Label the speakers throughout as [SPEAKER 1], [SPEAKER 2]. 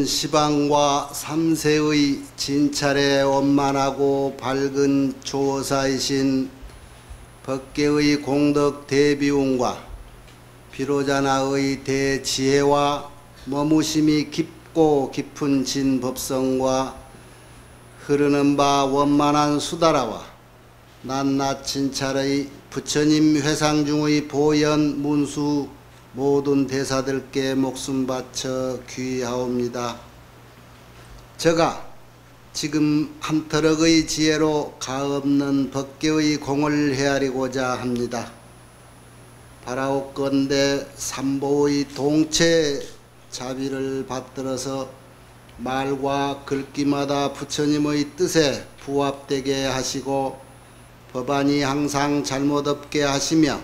[SPEAKER 1] 온 시방과 삼세의 진찰에 원만하고 밝은 조사이신 법계의 공덕 대비운과 비로자나의 대지혜와 머무심이 깊고 깊은 진법성과 흐르는 바 원만한 수다라와 낱낱 진찰의 부처님 회상 중의 보현 문수 모든 대사들께 목숨 바쳐 귀하옵니다. 저가 지금 한터럭의 지혜로 가없는 법계의 공을 헤아리고자 합니다. 바라옵건대 삼보의 동체 자비를 받들어서 말과 글귀마다 부처님의 뜻에 부합되게 하시고 법안이 항상 잘못 없게 하시며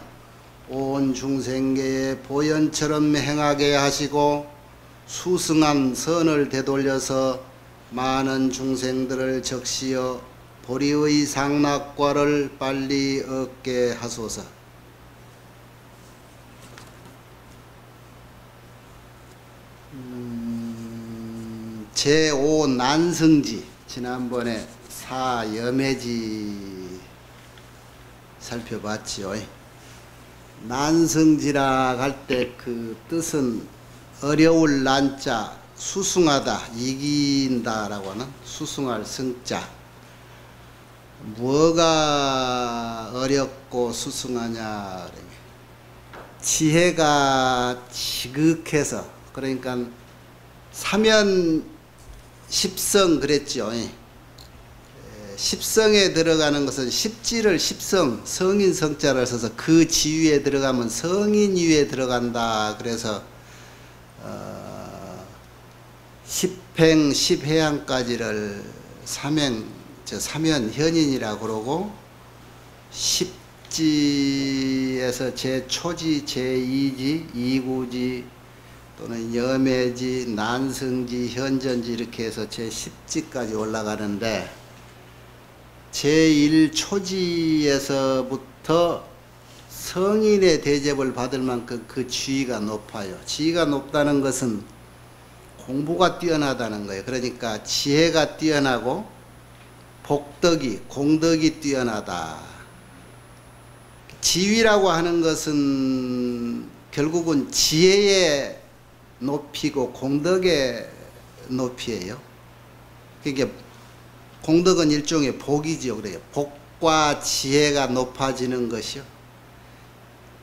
[SPEAKER 1] 온 중생계의 보현처럼 행하게 하시고 수승한 선을 되돌려서 많은 중생들을 적시어 보리의 상락과를 빨리 얻게 하소서. 제5 난승지, 지난번에 사염해지 살펴봤지요. 난승지라 할 때 그 뜻은 어려울 난자, 수승하다, 이긴다라고 하는 수승할 승자. 뭐가 어렵고 수승하냐? 지혜가 지극해서, 그러니까 사면 십성 그랬죠. 십성에 들어가는 것은 십지를 십성, 성인 성자를 써서 그 지위에 들어가면 성인 위에 들어간다. 그래서 십행, 십해양까지를 사면 현인이라고 그러고, 십지에서 제초지, 제2지, 이구지 또는 염해지, 난승지, 현전지 이렇게 해서 제10지까지 올라가는데, 제1초지에서부터 성인의 대접을 받을 만큼 그 지위가 높아요. 지위가 높다는 것은 공부가 뛰어나다는 거예요. 그러니까 지혜가 뛰어나고 복덕이, 공덕이 뛰어나다. 지위라고 하는 것은 결국은 지혜의 높이고 공덕의 높이예요. 그게 공덕은 일종의 복이지요. 그래요. 복과 지혜가 높아지는 것이요.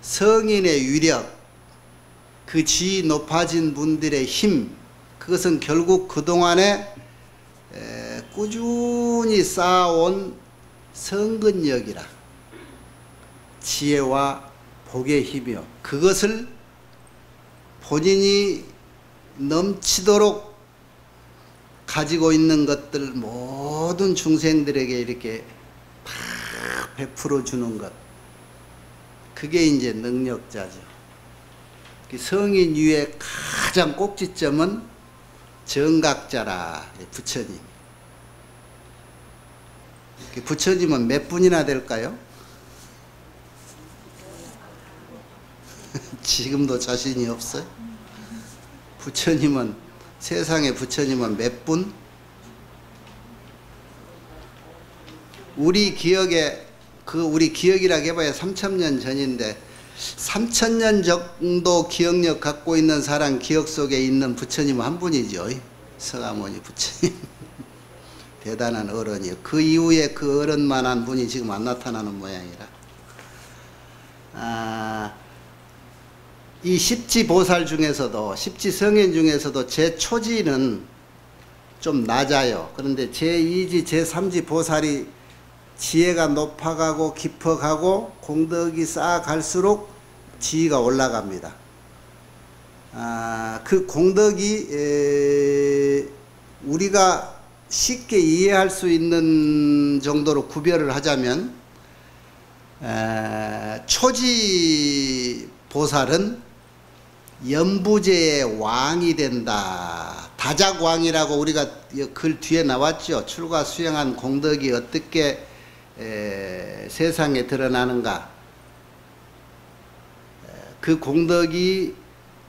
[SPEAKER 1] 성인의 위력, 그 지위 높아진 분들의 힘, 그것은 결국 그동안에 꾸준히 쌓아온 성근력이라, 지혜와 복의 힘이요. 그것을 본인이 넘치도록 가지고 있는 것들 모든 중생들에게 이렇게 다 베풀어 주는 것, 그게 이제 능력자죠. 성인 위의 가장 꼭지점은 정각자라, 부처님. 부처님은 몇 분이나 될까요? 지금도 자신이 없어요? 부처님은, 세상의 부처님은 몇 분? 우리 기억에, 우리 기억이라고 해봐야 3000년 전인데, 3000년 정도 기억력 갖고 있는 사람 기억 속에 있는 부처님은 한 분이죠. 서가모니 부처님. 대단한 어른이요. 그 이후에 그 어른만한 분이 지금 안 나타나는 모양이라. 이 십지보살 중에서도, 십지성인 중에서도 제초지는 좀 낮아요. 그런데 제2지, 제3지 보살이 지혜가 높아가고 깊어가고 공덕이 쌓아갈수록 지위가 올라갑니다. 그 공덕이 우리가 쉽게 이해할 수 있는 정도로 구별을 하자면, 초지 보살은 연부제의 왕이 된다. 다작왕이라고 우리가 글 뒤에 나왔죠. 출가 수행한 공덕이 어떻게 세상에 드러나는가. 그 공덕이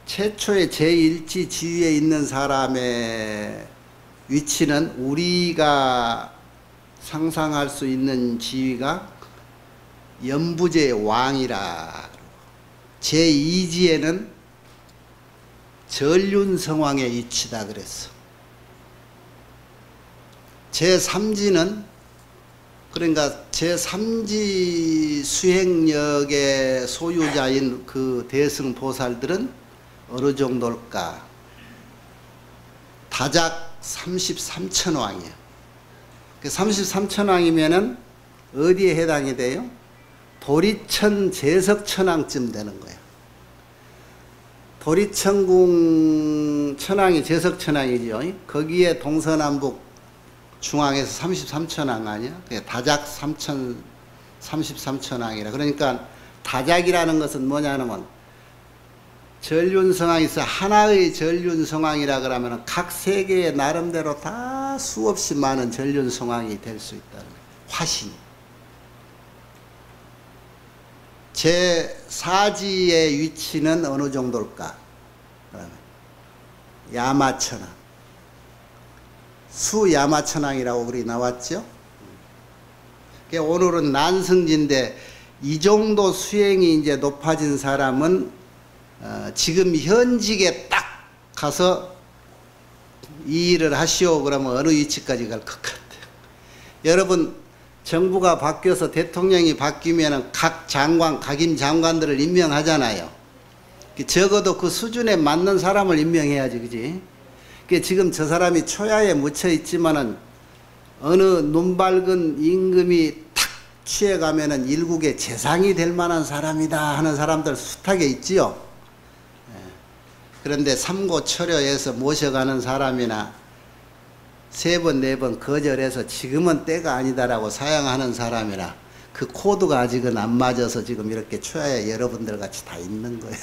[SPEAKER 1] 최초의 제1지 지위에 있는 사람의 위치는 우리가 상상할 수 있는 지위가 연부제의 왕이라. 제2지에는 전륜성왕의 위치다 그랬어. 제3지는 그러니까 제3지 수행력의 소유자인 그 대승보살들은 어느 정도일까? 다작 33천왕이에요. 33천왕이면은 어디에 해당이 돼요? 도리천 제석천왕쯤 되는 거예요. 도리천궁 천왕이 제석천왕이죠. 거기에 동서남북 중앙에서 33천왕 아니야? 다작 33천왕이라. 그러니까 다작이라는 것은 뭐냐면 전륜성왕이 있어. 하나의 전륜성왕이라 그러면 각 세계에 나름대로 다 수없이 많은 전륜성왕이 될 수 있다는 거예요. 화신. 제4지의 위치는 어느 정도일까? 야마천왕. 수야마천왕이라고 그리 나왔죠? 오늘은 난승지인데 이 정도 수행이 이제 높아진 사람은 지금 현직에 딱 가서 이 일을 하시오 그러면 어느 위치까지 갈 것 같아요. 여러분, 정부가 바뀌어서 대통령이 바뀌면 각 장관, 각임 장관들을 임명하잖아요. 적어도 그 수준에 맞는 사람을 임명해야지, 그지? 지금 저 사람이 초야에 묻혀 있지만은 어느 눈 밝은 임금이 탁 취해가면은 일국의 재상이 될 만한 사람이다 하는 사람들 숱하게 있지요. 그런데 삼고초려해서 모셔가는 사람이나 3번, 4번 거절해서 지금은 때가 아니다라고 사양하는 사람이나 그 코드가 아직은 안 맞아서 지금 이렇게 초야에 여러분들 같이 다 있는 거예요.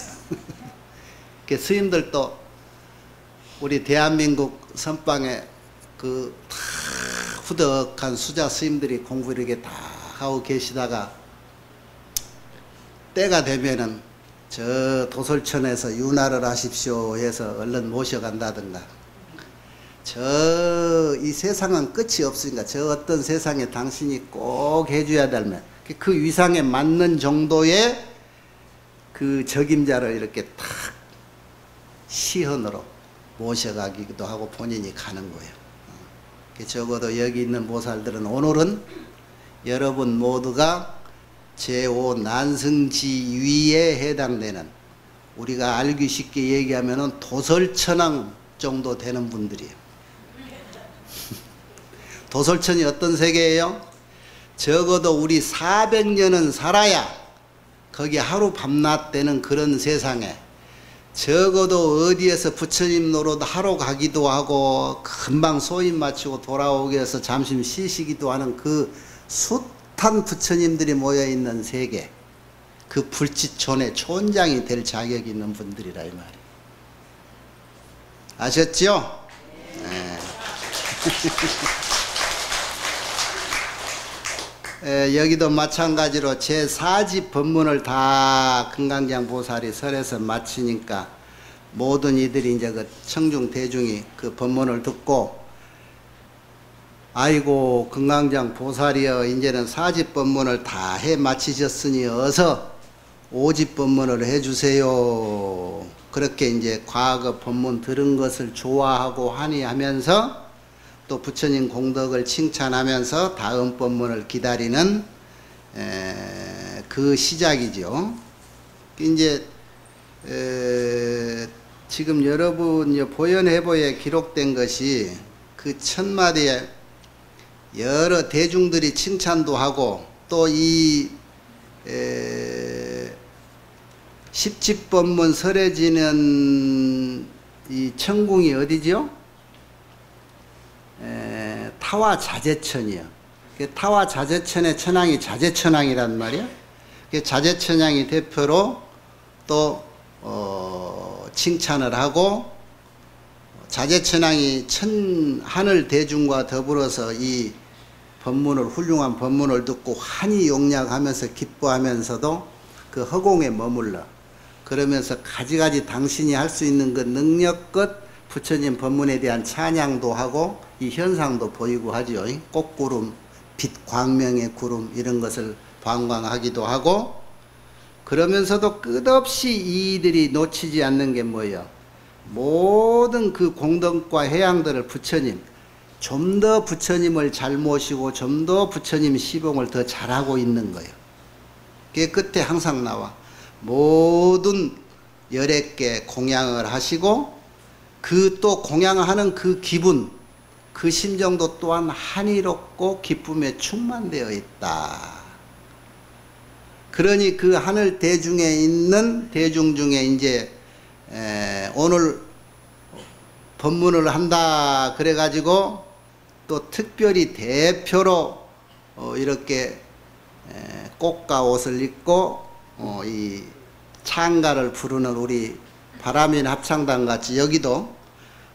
[SPEAKER 1] 스님들도 우리 대한민국 선방에 그 다 후덕한 수자 스님들이 공부 이렇게 다 하고 계시다가 때가 되면은 저 도솔천에서 윤활을 하십시오 해서 얼른 모셔간다든가, 저 이 세상은 끝이 없으니까 저 어떤 세상에 당신이 꼭 해줘야 되면 그 위상에 맞는 정도의 그 적임자를 이렇게 탁 시헌으로 모셔가기도 하고 본인이 가는 거예요. 적어도 여기 있는 보살들은 오늘은 여러분 모두가 제5 난승지위에 해당되는, 우리가 알기 쉽게 얘기하면 도솔천왕 정도 되는 분들이에요. 도솔천이 어떤 세계예요? 적어도 우리 400년은 살아야 거기 하루 밤낮 되는 그런 세상에, 적어도 어디에서 부처님 노릇 하러 가기도 하고 금방 소임 마치고 돌아오기 위해서 잠시 쉬시기도 하는 그 숱한 부처님들이 모여있는 세계, 그 불지촌의 촌장이 될 자격이 있는 분들이라 이 말이에요. 아셨죠? 네. 여기도 마찬가지로 제4지 법문을 다 금강장 보살이 설해서 마치니까 모든 이들이 이제 그 청중 대중이 그 법문을 듣고, 아이고 금강장 보살이여 이제는 4지 법문을 다 해 마치셨으니 어서 5지 법문을 해주세요. 그렇게 이제 과거 법문 들은 것을 좋아하고 환희하면서 또 부처님 공덕을 칭찬하면서 다음 법문을 기다리는 그 시작이죠. 이제 지금 여러분 보현해보에 기록된 것이 그 1000마디에 여러 대중들이 칭찬도 하고, 또 이 십지법문 설해지는 이 천궁이 어디죠? 타화자재천이요. 타화자재천의 천왕이 자재천왕이란 말이야. 자재천왕이 대표로 또 칭찬을 하고, 자재천왕이 하늘 대중과 더불어서 이 법문을, 훌륭한 법문을 듣고 환히 용약하면서 기뻐하면서도 그 허공에 머물러 그러면서 가지가지 당신이 할 수 있는 그 능력껏 부처님 법문에 대한 찬양도 하고 이 현상도 보이고 하죠. 꽃구름, 빛 광명의 구름 이런 것을 관광하기도 하고, 그러면서도 끝없이 이들이 놓치지 않는 게 뭐예요? 모든 그 공덕과 해양들을 부처님, 좀 더 부처님을 잘 모시고 좀 더 부처님 시봉을 더 잘하고 있는 거예요. 그게 끝에 항상 나와. 모든 11개 공양을 하시고 그 또 공양하는 그 기분, 그 심정도 또한 한이롭고 기쁨에 충만되어 있다. 그러니 그 하늘 대중에 있는 대중 중에 이제 오늘 법문을 한다 그래가지고 또 특별히 대표로 이렇게 꽃과 옷을 입고 이 창가를 부르는 우리 바라민 합창단 같이 여기도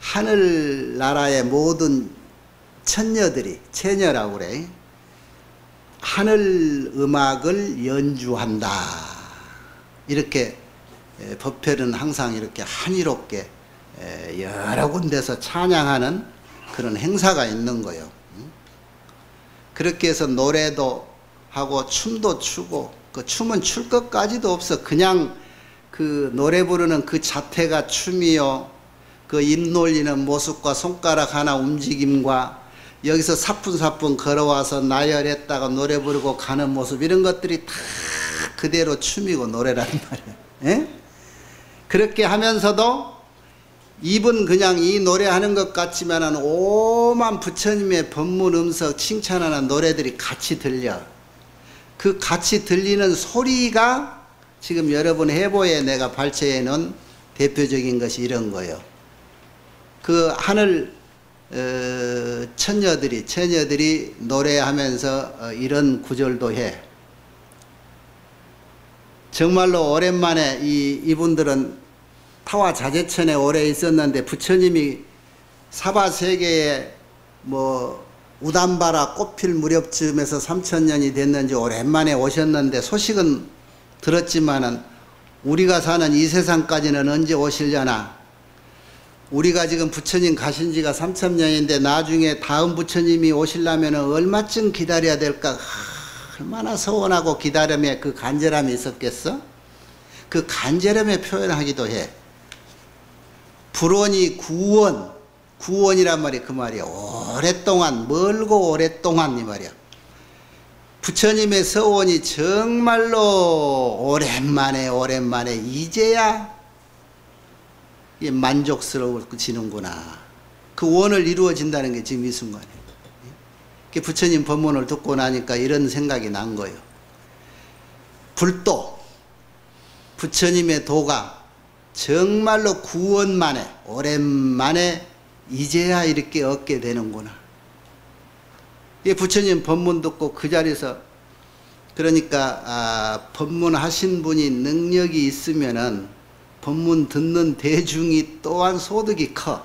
[SPEAKER 1] 하늘나라의 모든 천녀들이, 체녀라고 그래, 하늘 음악을 연주한다. 이렇게 법회는 항상 이렇게 한이롭게 여러 군데서 찬양하는 그런 행사가 있는 거예요. 그렇게 해서 노래도 하고 춤도 추고, 그 춤은 출 것까지도 없어. 그냥 그 노래 부르는 그 자태가 춤이요. 그 입 놀리는 모습과 손가락 하나 움직임과 여기서 사뿐사뿐 걸어와서 나열했다가 노래 부르고 가는 모습, 이런 것들이 다 그대로 춤이고 노래란 말이에요. 에? 그렇게 하면서도 입은 그냥 이 노래하는 것 같지만은 오만 부처님의 법문 음석 칭찬하는 노래들이 같이 들려. 그 같이 들리는 소리가 지금 여러분 해보에 내가 발췌해 놓은 대표적인 것이 이런 거예요. 그 하늘 처녀들이 노래하면서 이런 구절도 해. 정말로 오랜만에 이분들은 타화자재천에 오래 있었는데 부처님이 사바세계에 뭐 우담바라 꽃필 무렵쯤에서 3000년이 됐는지 오랜만에 오셨는데 소식은 들었지만은 우리가 사는 이 세상까지는 언제 오시려나. 우리가 지금 부처님 가신 지가 3000년인데 나중에 다음 부처님이 오시려면 얼마쯤 기다려야 될까. 얼마나 서원하고 기다림에 그 간절함이 있었겠어? 그 간절함에 표현하기도 해. 불원이 구원이란 말이 그 말이야. 오랫동안, 멀고 오랫동안 이 말이야. 부처님의 서원이 정말로 오랜만에 이제야 만족스러워지는구나. 그 원을 이루어진다는 게 지금 이 순간이에요. 부처님 법문을 듣고 나니까 이런 생각이 난 거예요. 불도, 부처님의 도가 정말로 구원만에, 오랜만에 이제야 이렇게 얻게 되는구나. 부처님 법문 듣고 그 자리에서, 그러니까 법문하신 분이 능력이 있으면은 법문 듣는 대중이 또한 소득이 커.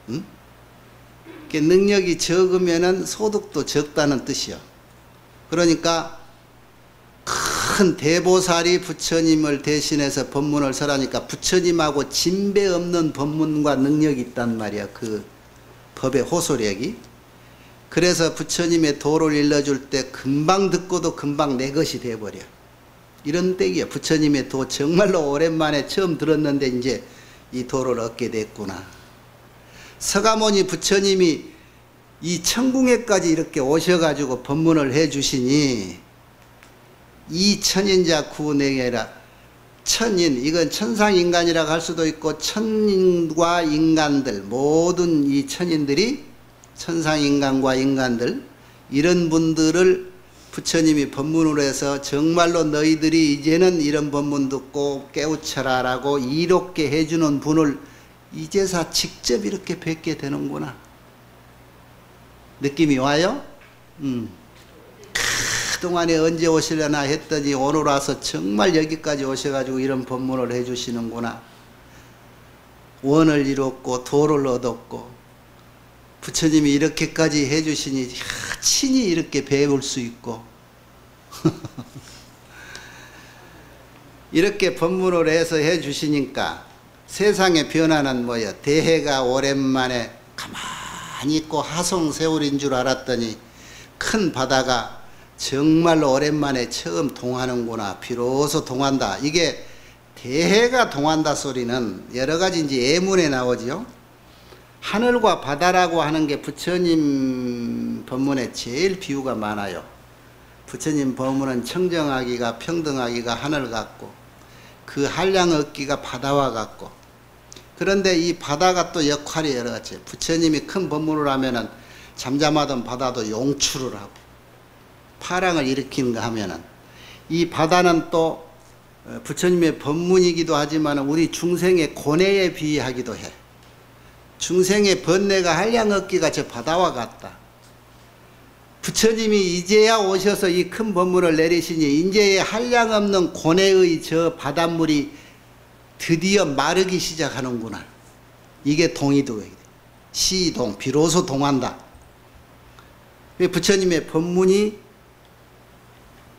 [SPEAKER 1] 응? 능력이 적으면은 소득도 적다는 뜻이요. 그러니까 큰 대보살이 부처님을 대신해서 법문을 설하니까 부처님하고 진배 없는 법문과 능력이 있단 말이야. 그 법의 호소력이. 그래서 부처님의 도를 일러줄 때 금방 듣고도 금방 내 것이 돼버려. 이런 때기야. 부처님의 도 정말로 오랜만에 처음 들었는데 이제 이 도를 얻게 됐구나. 서가모니 부처님이 이 천궁에까지 이렇게 오셔가지고 법문을 해주시니, 이 천인자 구내게라, 천인, 이건 천상인간이라고 할 수도 있고 천인과 인간들, 모든 이 천인들이 천상인간과 인간들, 이런 분들을 부처님이 법문으로 해서 정말로 너희들이 이제는 이런 법문 듣고 깨우쳐라 라고 이롭게 해주는 분을 이제서 직접 이렇게 뵙게 되는구나. 느낌이 와요? 그동안에 언제 오시려나 했더니 오늘 와서 정말 여기까지 오셔가지고 이런 법문을 해주시는구나. 원을 이뤘고 도를 얻었고 부처님이 이렇게까지 해주시니 친히 이렇게 배울 수 있고 이렇게 법문을 해서 해 주시니까 세상의 변화는 뭐야? 대해가 오랜만에 가만히 있고 하송세월인 줄 알았더니 큰 바다가 정말로 오랜만에 처음 동하는구나. 비로소 동한다. 이게 대해가 동한다 소리는 여러 가지 이제 예문에 나오지요. 하늘과 바다라고 하는 게 부처님 법문에 제일 비유가 많아요. 부처님 법문은 청정하기가 평등하기가 하늘 같고 그 한량 얻기가 바다와 같고, 그런데 이 바다가 또 역할이 여러 가지. 부처님이 큰 법문을 하면은 잠잠하던 바다도 용출을 하고 파랑을 일으키는가 하면은 이 바다는 또 부처님의 법문이기도 하지만 우리 중생의 고뇌에 비유하기도 해. 중생의 번뇌가 한량 얻기가 저 바다와 같다. 부처님이 이제야 오셔서 이 큰 법문을 내리시니 이제의 한량 없는 고뇌의 저 바닷물이 드디어 마르기 시작하는구나. 이게 동이도 시동, 비로소 동한다. 부처님의 법문이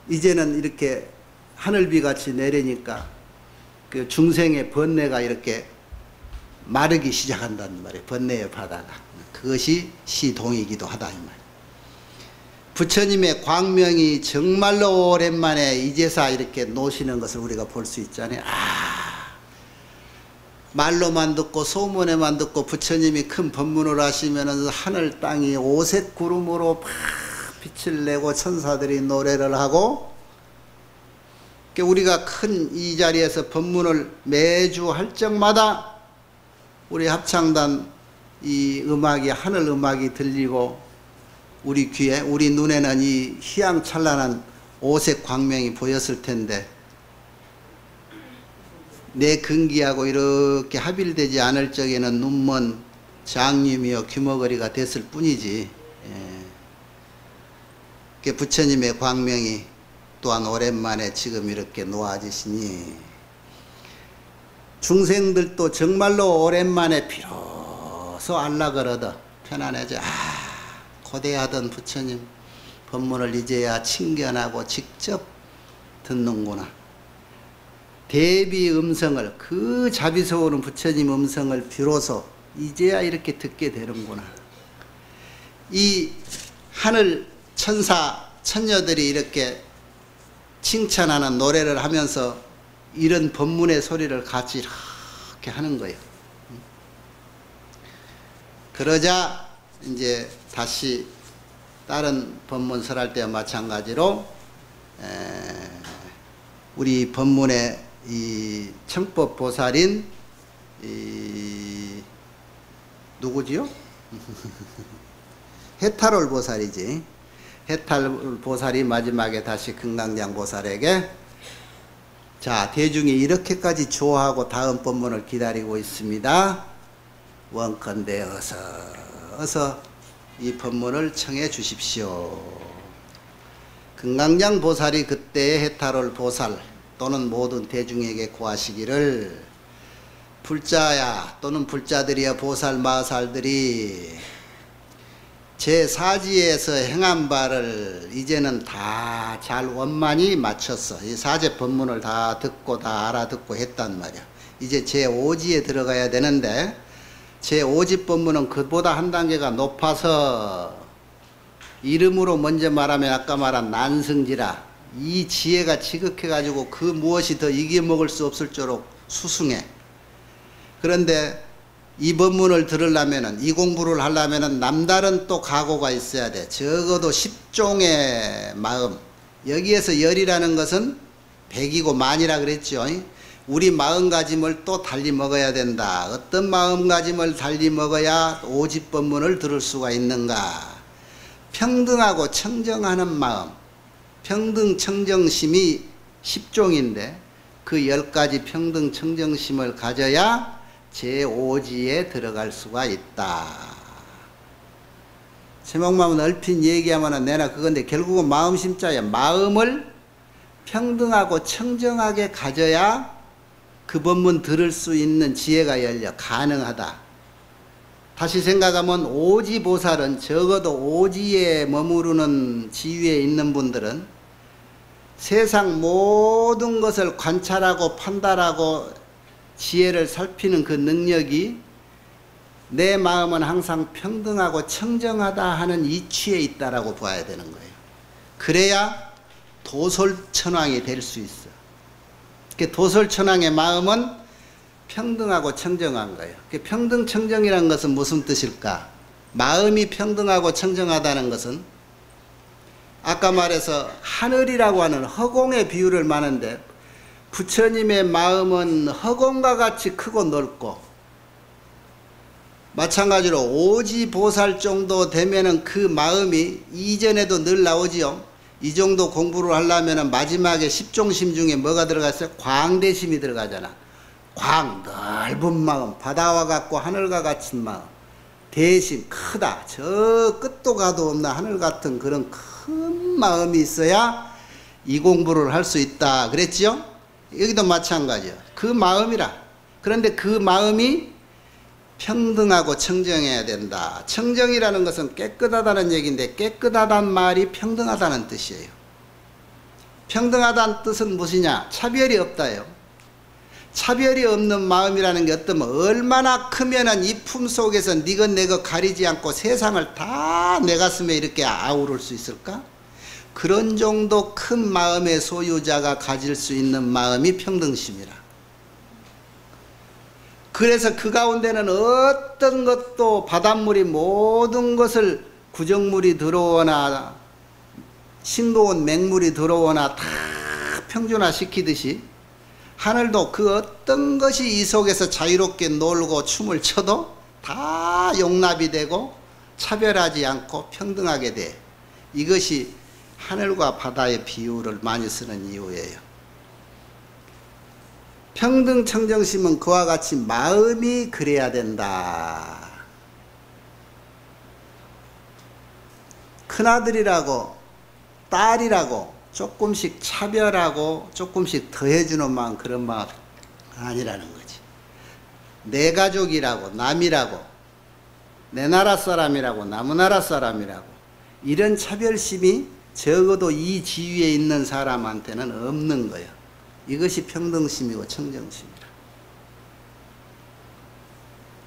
[SPEAKER 1] 이제는 이렇게 하늘비같이 내리니까 그 중생의 번뇌가 이렇게 마르기 시작한다는 말이에요. 번뇌의 바다가. 그것이 시동이기도 하다 이 말이에요. 부처님의 광명이 정말로 오랜만에 이제사 이렇게 노시는 것을 우리가 볼 수 있잖아요. 말로만 듣고 소문에만 듣고 부처님이 큰 법문을 하시면은 하늘 땅이 오색 구름으로 막 빛을 내고 천사들이 노래를 하고, 우리가 큰 이 자리에서 법문을 매주 할 적마다 우리 합창단 이 음악이 하늘 음악이 들리고 우리 귀에 우리 눈에는 이 희양찬란한 오색 광명이 보였을 텐데 내 근기하고 이렇게 합일되지 않을 적에는 눈먼 장님이여 귀머거리가 됐을 뿐이지. 부처님의 광명이 또한 오랜만에 지금 이렇게 놓아지시니 중생들도 정말로 오랜만에 비로소 안락을 얻어 편안해져. 고대하던 부처님 법문을 이제야 친견하고 직접 듣는구나. 대비 음성을, 그 자비서 오는 부처님 음성을 비로소 이제야 이렇게 듣게 되는구나. 이 하늘 천사 천녀들이 이렇게 칭찬하는 노래를 하면서 이런 법문의 소리를 같이 이렇게 하는 거예요. 그러자 이제 다시 다른 법문설 할 때와 마찬가지로 우리 법문의 이 청법 보살인 누구지요? 해탈월 보살이지. 해탈월 보살이 마지막에 다시 금강장 보살에게 자, 대중이 이렇게까지 좋아하고 다음 법문을 기다리고 있습니다. 원컨대 어서 이 법문을 청해 주십시오. 금강장 보살이 그때의 해탈월 보살 또는 모든 대중에게 고하시기를, 불자야 또는 불자들이여 보살 마살들이 제 사지에서 행한 바를 이제는 다 잘 원만히 마쳤어. 이 사제 법문을 다 듣고 다 알아듣고 했단 말이야. 이제 제 오지에 들어가야 되는데 제 오지 법문은 그보다 한 단계가 높아서 이름으로 먼저 말하면 아까 말한 난승지라, 이 지혜가 지극해 가지고 그 무엇이 더 이겨먹을 수 없을 정도로 수승해. 그런데 이 법문을 들으려면은, 이 공부를 하려면은 남다른 또 각오가 있어야 돼. 적어도 10종의 마음. 여기에서 열이라는 것은 백이고 만이라 그랬죠. 우리 마음가짐을 또 달리 먹어야 된다. 어떤 마음가짐을 달리 먹어야 오지 법문을 들을 수가 있는가? 평등하고 청정하는 마음. 평등 청정심이 10종인데 그 10가지 평등 청정심을 가져야 제5지에 들어갈 수가 있다. 제목만 넓힌 얘기하면 내나 그건데 결국은 마음심자야. 마음을 평등하고 청정하게 가져야 그 법문 들을 수 있는 지혜가 열려 가능하다. 다시 생각하면 오지보살은 적어도 오지에 머무르는 지위에 있는 분들은 세상 모든 것을 관찰하고 판단하고 지혜를 살피는 그 능력이 내 마음은 항상 평등하고 청정하다 하는 이치에 있다라고 봐야 되는 거예요. 그래야 도솔천왕이 될 수 있어. 도솔천왕의 마음은 평등하고 청정한 거예요. 평등 청정이라는 것은 무슨 뜻일까? 마음이 평등하고 청정하다는 것은 아까 말해서 하늘이라고 하는 허공의 비유를 말하는데 부처님의 마음은 허공과 같이 크고 넓고 마찬가지로 오지보살 정도 되면은 그 마음이 이전에도 늘 나오지요. 이 정도 공부를 하려면 마지막에 십종심 중에 뭐가 들어갔어요? 광대심이 들어가잖아. 광, 넓은 마음, 바다와 같고 하늘과 같은 마음. 대심, 크다. 저 끝도 가도 없나 하늘 같은 그런 큰 마음이 있어야 이 공부를 할 수 있다. 그랬지요? 여기도 마찬가지요. 그 마음이라. 그런데 그 마음이 평등하고 청정해야 된다. 청정이라는 것은 깨끗하다는 얘기인데 깨끗하다는 말이 평등하다는 뜻이에요. 평등하다는 뜻은 무엇이냐? 차별이 없다요. 차별이 없는 마음이라는 게 어떠면 얼마나 크면은 이 품 속에서 니것 내것 가리지 않고 세상을 다 내 가슴에 이렇게 아우를 수 있을까? 그런 정도 큰 마음의 소유자가 가질 수 있는 마음이 평등심이라. 그래서 그 가운데는 어떤 것도 바닷물이 모든 것을 구정물이 들어오나 싱거운 맹물이 들어오나 다 평준화시키듯이 하늘도 그 어떤 것이 이 속에서 자유롭게 놀고 춤을 춰도 다 용납이 되고 차별하지 않고 평등하게 돼. 이것이 하늘과 바다의 비유를 많이 쓰는 이유예요. 평등 청정심은 그와 같이 마음이 그래야 된다. 큰아들이라고 딸이라고 조금씩 차별하고 조금씩 더해주는 마음, 그런 마음 아니라는 거지. 내 가족이라고 남이라고 내 나라 사람이라고 남의 나라 사람이라고 이런 차별심이 적어도 이 지위에 있는 사람한테는 없는 거예요. 이것이 평등심이고 청정심이라.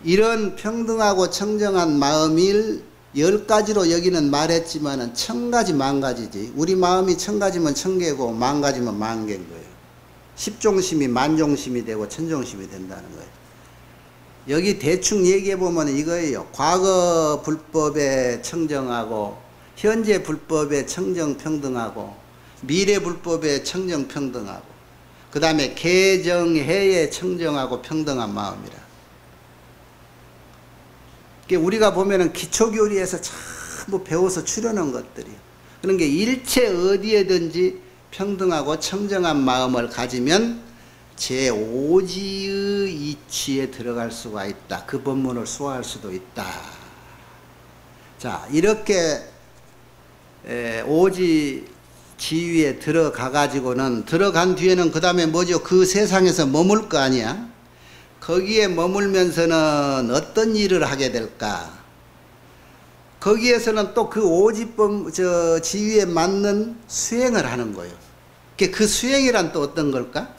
[SPEAKER 1] 이런 평등하고 청정한 마음을 10가지로 여기는 말했지만은 1000가지 만가지지. 우리 마음이 1000가지면 1000개고 만가지면 만개인 거예요. 십종심이 만종심이 되고 천종심이 된다는 거예요. 여기 대충 얘기해 보면 이거예요. 과거 불법에 청정하고 현재 불법에 청정평등하고 미래 불법에 청정평등하고 그 다음에 개정해에 청정하고 평등한 마음이라. 우리가 보면은 기초교리에서 전부 배워서 추려놓은 것들이에요. 그런 게 일체 어디에든지 평등하고 청정한 마음을 가지면 제5지의 이치에 들어갈 수가 있다. 그 법문을 수화할 수도 있다. 자, 이렇게 오지 지위에 들어가 가지고는 들어간 뒤에는 그 다음에 뭐죠? 그 세상에서 머물 거 아니야? 거기에 머물면서는 어떤 일을 하게 될까? 거기에서는 또 그 오지법 지위에 맞는 수행을 하는 거예요. 그 수행이란 또 어떤 걸까?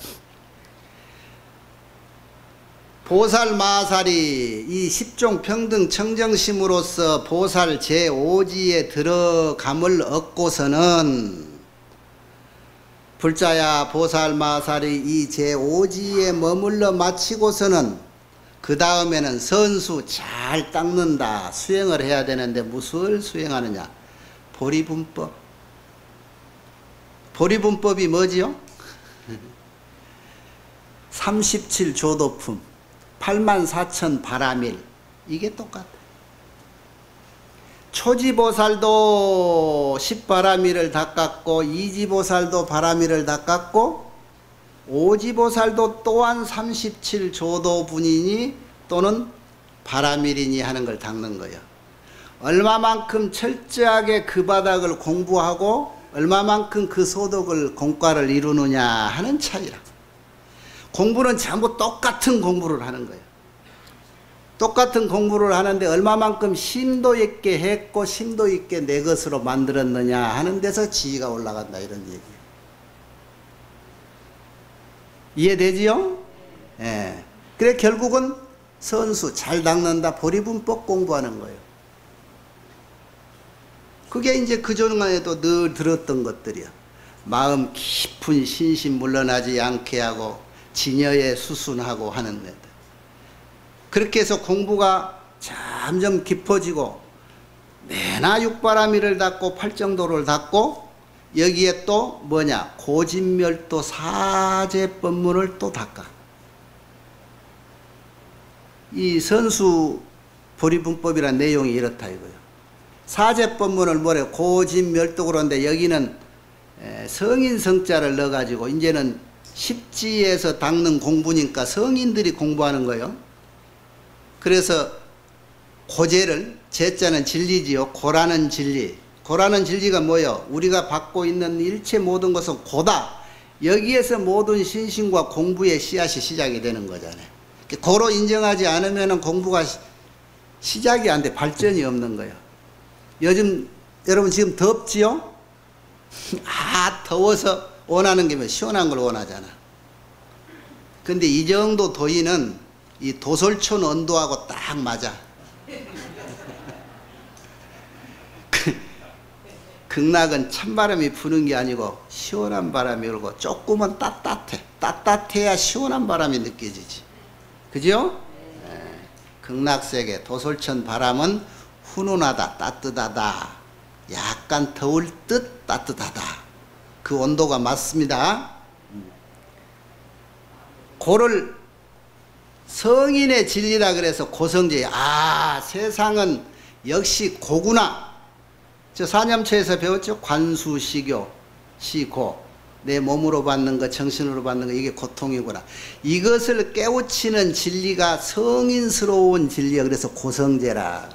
[SPEAKER 1] 보살 마살이 이 십종 평등 청정심으로서 보살 제5지에 들어감을 얻고서는 불자야 보살 마살이 이 제5지에 머물러 마치고서는 그 다음에는 선수 잘 닦는다. 수행을 해야 되는데 무엇을 수행하느냐? 보리분법. 보리분법이 뭐지요? 37조도품 84,000 바라밀. 이게 똑같아. 초지보살도 10바라밀을 닦았고 이지보살도 바라밀을 닦았고 오지보살도 또한 37조도분이니 또는 바라밀이니 하는 걸 닦는 거예요. 얼마만큼 철저하게 그 바닥을 공부하고 얼마만큼 그 소득을 공과를 이루느냐 하는 차이라. 공부는 전부 똑같은 공부를 하는 거예요. 똑같은 공부를 하는데 얼마만큼 심도 있게 했고 심도 있게 내 것으로 만들었느냐 하는 데서 지위가 올라간다, 이런 얘기예요. 이해되지요? 예. 그래 결국은 선수 잘 닦는다 보리분법 공부하는 거예요. 그게 이제 그전에도 늘 들었던 것들이야. 마음 깊은 신심 물러나지 않게 하고 진여에 수순하고 하는 애들. 그렇게 해서 공부가 점점 깊어지고 내나 육바라밀을 닦고 팔정도를 닦고 여기에 또 뭐냐 고진멸도 사제법문을 또 닦아. 이 선수 보리분법이란 내용이 이렇다 이거예요. 사제법문을 뭐래 고진멸도 그런데 여기는 성인 성자를 넣어가지고 이제는 십지에서 닦는 공부니까 성인들이 공부하는 거예요. 그래서 고제를 제자는 진리지요. 고라는 진리. 고라는 진리가 뭐예요? 우리가 받고 있는 일체 모든 것은 고다. 여기에서 모든 신심과 공부의 씨앗이 시작이 되는 거잖아요. 고로 인정하지 않으면 공부가 시작이 안 돼. 발전이 없는 거예요. 요즘 여러분 지금 덥지요? 더워서 원하는 게 뭐 시원한 걸 원하잖아. 근데 이 정도 더위는 이 도솔촌 온도하고 딱 맞아. 극락은 찬바람이 부는 게 아니고 시원한 바람이 불고 조금은 따뜻해. 따뜻해야 시원한 바람이 느껴지지. 그죠? 극락세계 도솔천 바람은 훈훈하다, 따뜻하다. 약간 더울 듯 따뜻하다. 그 온도가 맞습니다. 고를 성인의 진리라 그래서 고성제. 세상은 역시 고구나. 저 사념처에서 배웠죠? 관수, 시교, 시고. 내 몸으로 받는 것, 정신으로 받는 것, 이게 고통이구나. 이것을 깨우치는 진리가 성인스러운 진리야. 그래서 고성제라.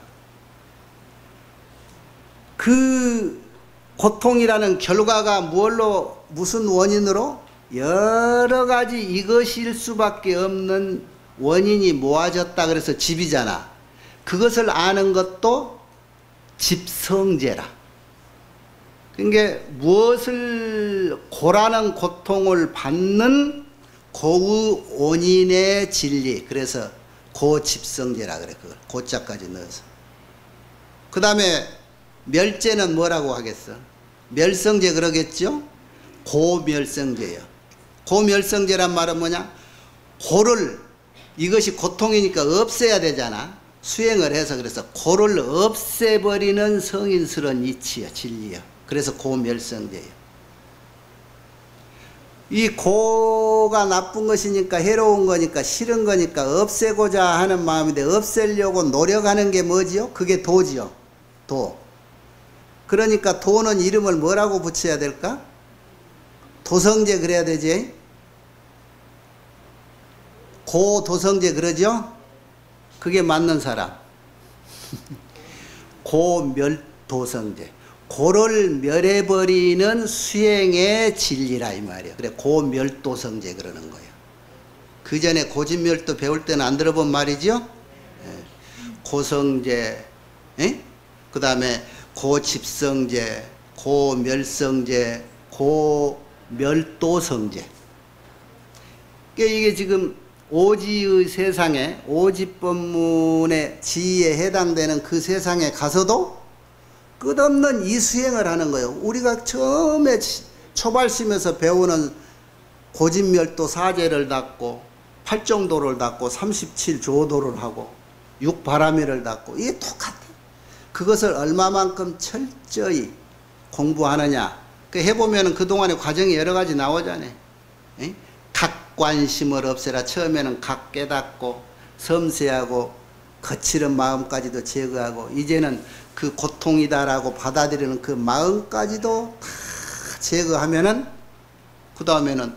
[SPEAKER 1] 그 고통이라는 결과가 뭘로, 무슨 원인으로? 여러 가지 이것일 수밖에 없는 원인이 모아졌다. 그래서 집이잖아. 그것을 아는 것도 집성제라. 그러니까 무엇을 고라는 고통을 받는 고의 원인의 진리. 그래서 고집성제라 그래. 그걸 고자까지 넣어서. 그 다음에 멸제는 뭐라고 하겠어? 멸성제 그러겠죠? 고멸성제요. 고멸성제란 말은 뭐냐? 고를, 이것이 고통이니까 없애야 되잖아. 수행을 해서. 그래서 고를 없애버리는 성인스러운 이치요, 진리요. 그래서 고멸성제요. 이 고가 나쁜 것이니까, 해로운 거니까, 싫은 거니까 없애고자 하는 마음인데, 없애려고 노력하는 게 뭐지요? 그게 도지요. 도. 그러니까 도는 이름을 뭐라고 붙여야 될까? 도성제 그래야 되지. 고도성제 그러죠? 그게 맞는 사람. 고멸도성제. 고를 멸해버리는 수행의 진리라 이 말이에요. 그래 고멸도성제 그러는 거예요. 그 전에 고진멸도 배울 때는 안 들어본 말이죠? 고성제, 그 다음에 고집성제, 고멸성제, 고멸도성제. 그러니까 이게 지금 오지의 세상에, 오지법문의 지에 해당되는 그 세상에 가서도 끝없는 이 수행을 하는 거예요. 우리가 처음에 초발심에서 배우는 고진멸도 사제를 닦고, 팔정도를 닦고, 37조도를 하고, 육바라밀을 닦고, 이게 똑같아. 그것을 얼마만큼 철저히 공부하느냐. 그 해보면 그동안의 과정이 여러 가지 나오잖아요. 각관심을 없애라. 처음에는 각 깨닫고, 섬세하고, 거칠은 마음까지도 제거하고, 이제는 그 고통이다라고 받아들이는 그 마음까지도 다 제거하면은, 그 다음에는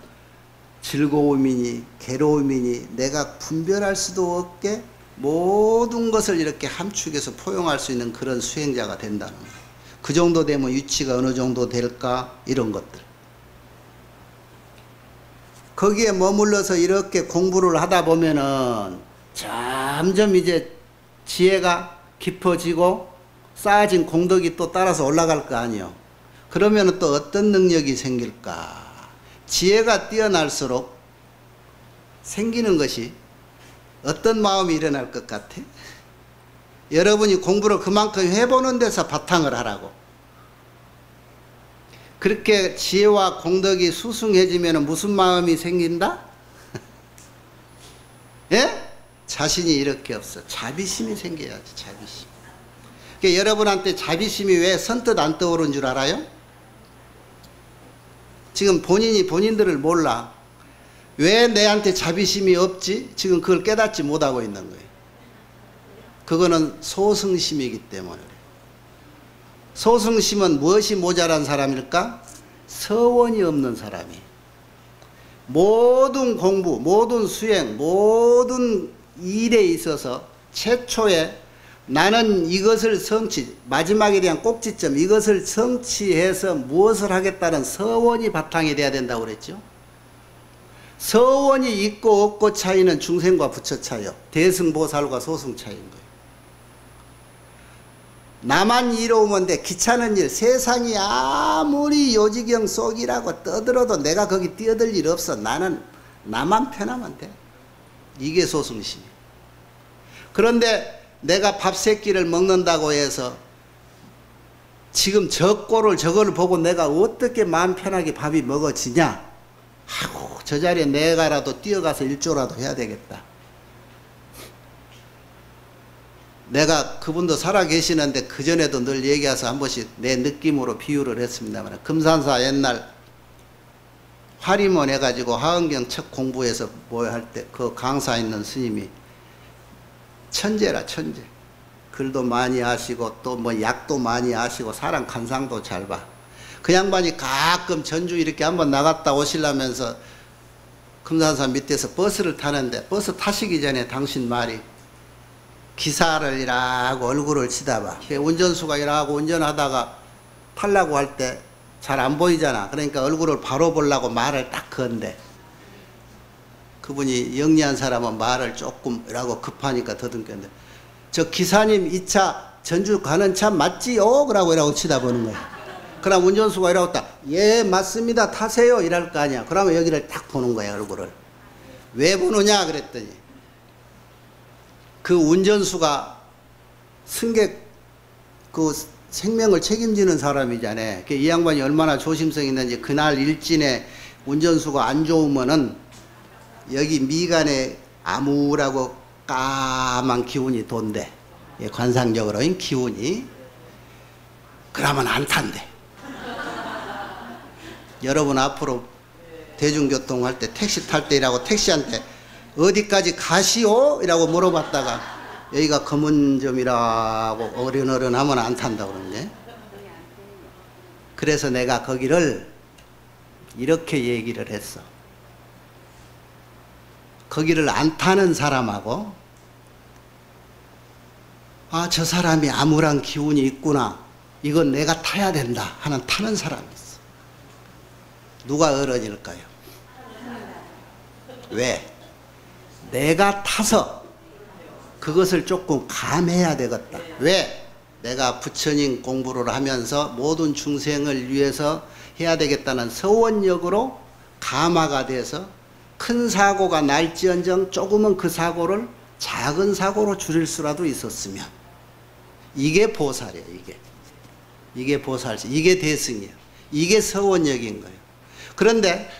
[SPEAKER 1] 즐거움이니, 괴로움이니, 내가 분별할 수도 없게 모든 것을 이렇게 함축해서 포용할 수 있는 그런 수행자가 된다는 거예요. 그 정도 되면 위치가 어느 정도 될까? 이런 것들. 거기에 머물러서 이렇게 공부를 하다 보면은 점점 이제 지혜가 깊어지고 쌓아진 공덕이 또 따라서 올라갈 거 아니에요. 그러면 또 어떤 능력이 생길까? 지혜가 뛰어날수록 생기는 것이 어떤 마음이 일어날 것 같아? 여러분이 공부를 그만큼 해보는 데서 바탕을 하라고. 그렇게 지혜와 공덕이 수승해지면 무슨 마음이 생긴다? 예? 자신이 이렇게 없어. 자비심이 생겨야지, 자비심. 그러니까 여러분한테 자비심이 왜 선뜻 안 떠오른 줄 알아요? 지금 본인이 본인들을 몰라. 왜 내한테 자비심이 없지? 지금 그걸 깨닫지 못하고 있는 거예요. 그거는 소승심이기 때문에. 소승심은 무엇이 모자란 사람일까? 서원이 없는 사람이. 모든 공부, 모든 수행, 모든 일에 있어서 최초에 나는 이것을 성취, 마지막에 대한 꼭지점, 이것을 성취해서 무엇을 하겠다는 서원이 바탕이 돼야 된다고 그랬죠. 서원이 있고 없고 차이는 중생과 부처 차이요. 대승보살과 소승 차이인 거예요. 나만 이로우면 돼. 귀찮은 일, 세상이 아무리 요지경 속이라고 떠들어도 내가 거기 뛰어들 일 없어. 나는 나만 편하면 돼. 이게 소승심이에요. 그런데 내가 밥 세 끼를 먹는다고 해서 지금 저 꼴을 저거를 보고 내가 어떻게 마음 편하게 밥이 먹어지냐? 아이고, 저 자리에 내가라도 뛰어가서 일조라도 해야 되겠다. 내가 그분도 살아 계시는데 그전에도 늘 얘기해서 한 번씩 내 느낌으로 비유를 했습니다만, 금산사 옛날 화림원 해가지고 하은경 첫 공부해서 뭐 할 때 그 강사 있는 스님이 천재라, 천재. 글도 많이 아시고 또 뭐 약도 많이 아시고 사람 간상도 잘 봐. 그 양반이 가끔 전주 이렇게 한번 나갔다 오시려면서 금산사 밑에서 버스를 타는데, 버스 타시기 전에 당신 말이 기사를 일하고 얼굴을 치다봐. 운전수가 일하고 운전하다가 타려고 할 때 잘 안 보이잖아. 그러니까 얼굴을 바로 보려고 말을 딱 건데, 그분이 영리한 사람은 말을 조금이라고 급하니까 더듬겼는데, 저 기사님 이 차 전주 가는 차 맞지요? 그러고 이라고 치다보는 거야. 그럼 운전수가 이라고 딱, 예 맞습니다 타세요 이럴 거 아니야. 그러면 여기를 딱 보는 거야, 얼굴을. 왜 보느냐 그랬더니 그 운전수가 승객 그 생명을 책임지는 사람이잖아요. 이 양반이 얼마나 조심성 있는지, 그날 일진에 운전수가 안 좋으면은 여기 미간에 암울하고 까만 기운이 돈대. 관상적으로 기운이. 그러면 안 탄대. 여러분 앞으로 대중교통 할 때, 택시 탈 때라고 택시한테 어디까지 가시오? 이라고 물어봤다가 여기가 검은점이라고 어른어른 하면 안 탄다고 그러는데, 그래서 내가 거기를 이렇게 얘기를 했어. 거기를 안 타는 사람하고, 아, 저 사람이 암울한 기운이 있구나, 이건 내가 타야 된다 하는 타는 사람이 있어. 누가 어른일까요? 왜? 내가 타서 그것을 조금 감해야 되겠다. 왜? 내가 부처님 공부를 하면서 모든 중생을 위해서 해야 되겠다는 서원력으로 감화가 돼서 큰 사고가 날지언정 조금은 그 사고를 작은 사고로 줄일 수라도 있었으면, 이게 보살이에요. 이게 보살시, 이게 대승이에요. 이게 서원력인 거예요. 그런데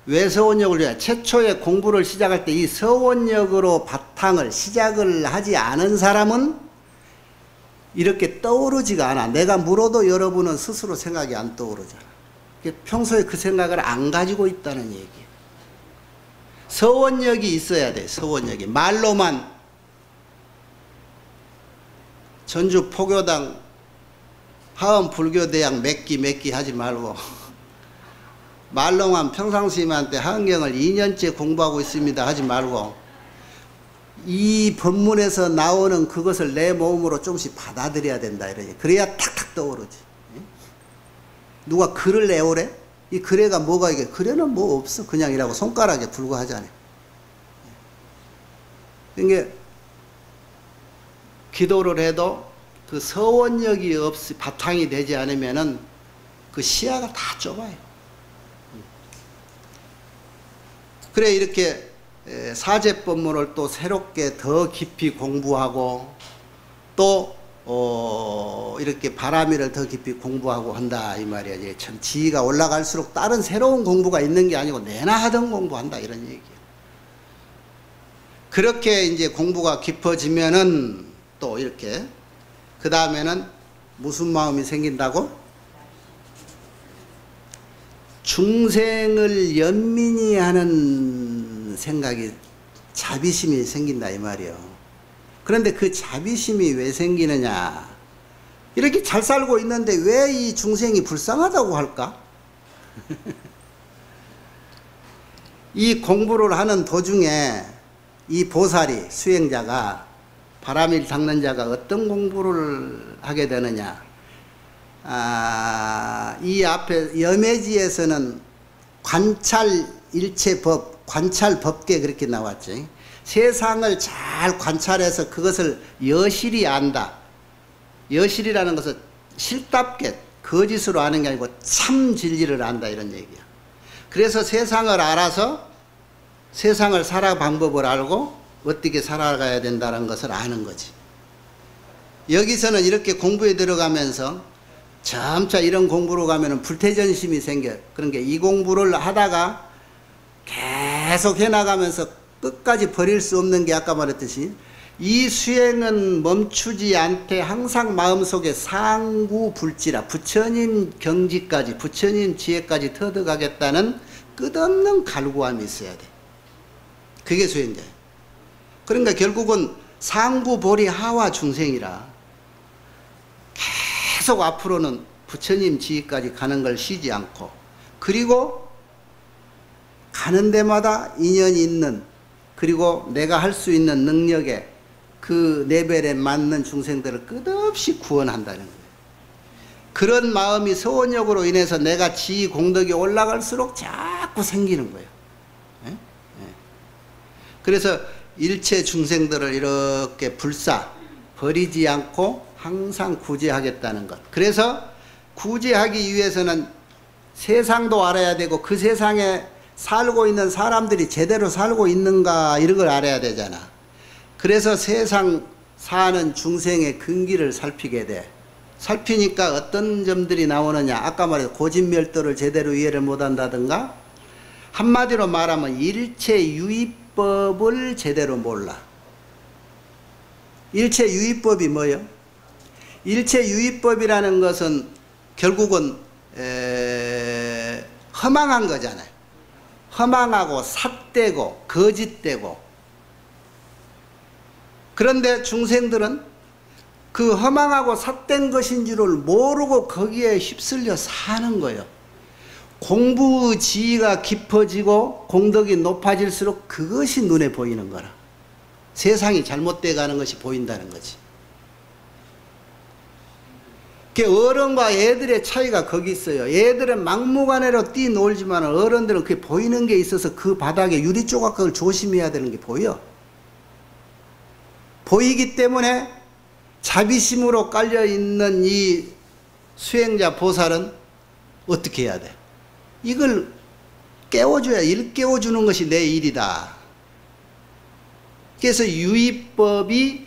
[SPEAKER 1] 왜 서원력을 해야? 최초에 공부를 시작할 때 이 서원력으로 바탕을 시작을 하지 않은 사람은 이렇게 떠오르지가 않아. 내가 물어도 여러분은 스스로 생각이 안 떠오르잖아. 평소에 그 생각을 안 가지고 있다는 얘기예요. 서원력이 있어야 돼. 서원력이. 말로만 전주 포교당 하은불교대학 맺기 하지 말고 말로만 평상스님한테 하은경을 2년째 공부하고 있습니다 하지 말고, 이 법문에서 나오는 그것을 내 몸으로 조금씩 받아들여야 된다 이러니. 그래야 탁탁 떠오르지. 누가 글을 내오래? 이 글에가 뭐가 이게? 글에는 뭐 없어. 그냥 이라고 손가락에 불과하잖아요. 그러니까 기도를 해도 그 서원력이 없이 바탕이 되지 않으면은 그 시야가 다 좁아요. 그래 이렇게 사제법문을 또 새롭게 더 깊이 공부하고 또 이렇게 바라미를 더 깊이 공부하고 한다 이 말이야. 이제 참 지위가 올라갈수록 다른 새로운 공부가 있는 게 아니고 내나 하던 공부한다 이런 얘기야. 그렇게 이제 공부가 깊어지면은 또 이렇게 그 다음에는 무슨 마음이 생긴다고? 중생을 연민히 하는 생각이 자비심이 생긴다 이 말이요. 그런데 그 자비심이 왜 생기느냐? 이렇게 잘 살고 있는데 왜 이 중생이 불쌍하다고 할까? 이 공부를 하는 도중에 이 보살이 수행자가 바라미를 닦는 자가 어떤 공부를 하게 되느냐? 이 앞에 염해지에서는 관찰 일체법, 관찰 법계 그렇게 나왔지. 세상을 잘 관찰해서 그것을 여실히 안다. 여실이라는 것은 실답게 거짓으로 아는 게 아니고 참 진리를 안다 이런 얘기야. 그래서 세상을 알아서 세상을 살아 방법을 알고 어떻게 살아가야 된다는 것을 아는 거지. 여기서는 이렇게 공부에 들어가면서 점차 이런 공부로 가면은 불태전심이 생겨. 그런 게 이 공부를 하다가 계속 해나가면서 끝까지 버릴 수 없는 게 아까 말했듯이 이 수행은 멈추지 않되 항상 마음속에 상구불지라 부처님 경지까지 부처님 지혜까지 터득하겠다는 끝없는 갈구함이 있어야 돼. 그게 수행자예요. 그러니까 결국은 상구보리 하와 중생이라 계속 앞으로는 부처님 지혜까지 가는 걸 쉬지 않고 그리고 가는 데마다 인연이 있는 그리고 내가 할 수 있는 능력에 그 레벨에 맞는 중생들을 끝없이 구원한다는 거예요. 그런 마음이 서원력으로 인해서 내가 지위 공덕이 올라갈수록 자꾸 생기는 거예요. 예? 예. 그래서 일체 중생들을 이렇게 불사 버리지 않고 항상 구제하겠다는 것. 그래서 구제하기 위해서는 세상도 알아야 되고 그 세상에 살고 있는 사람들이 제대로 살고 있는가 이런 걸 알아야 되잖아. 그래서 세상 사는 중생의 근기를 살피게 돼. 살피니까 어떤 점들이 나오느냐. 아까 말해서 고진멸도를 제대로 이해를 못한다든가 한마디로 말하면 일체유의법을 제대로 몰라. 일체유의법이 뭐예요? 일체유의법이라는 것은 결국은 허망한 거잖아요. 허망하고 삿되고 거짓되고. 그런데 중생들은 그 허망하고 삿된 것인 줄을 모르고 거기에 휩쓸려 사는 거예요. 공부 지위가 깊어지고 공덕이 높아질수록 그것이 눈에 보이는 거라. 세상이 잘못돼 가는 것이 보인다는 거지. 어른과 애들의 차이가 거기 있어요. 애들은 막무가내로 뛰놀지만 어른들은 그게 보이는 게 있어서 그 바닥에 유리 조각을 조심해야 되는 게 보여. 보이기 때문에 자비심으로 깔려있는 이 수행자 보살은 어떻게 해야 돼? 이걸 깨워줘야, 일깨워주는 것이 내 일이다. 그래서 유의법이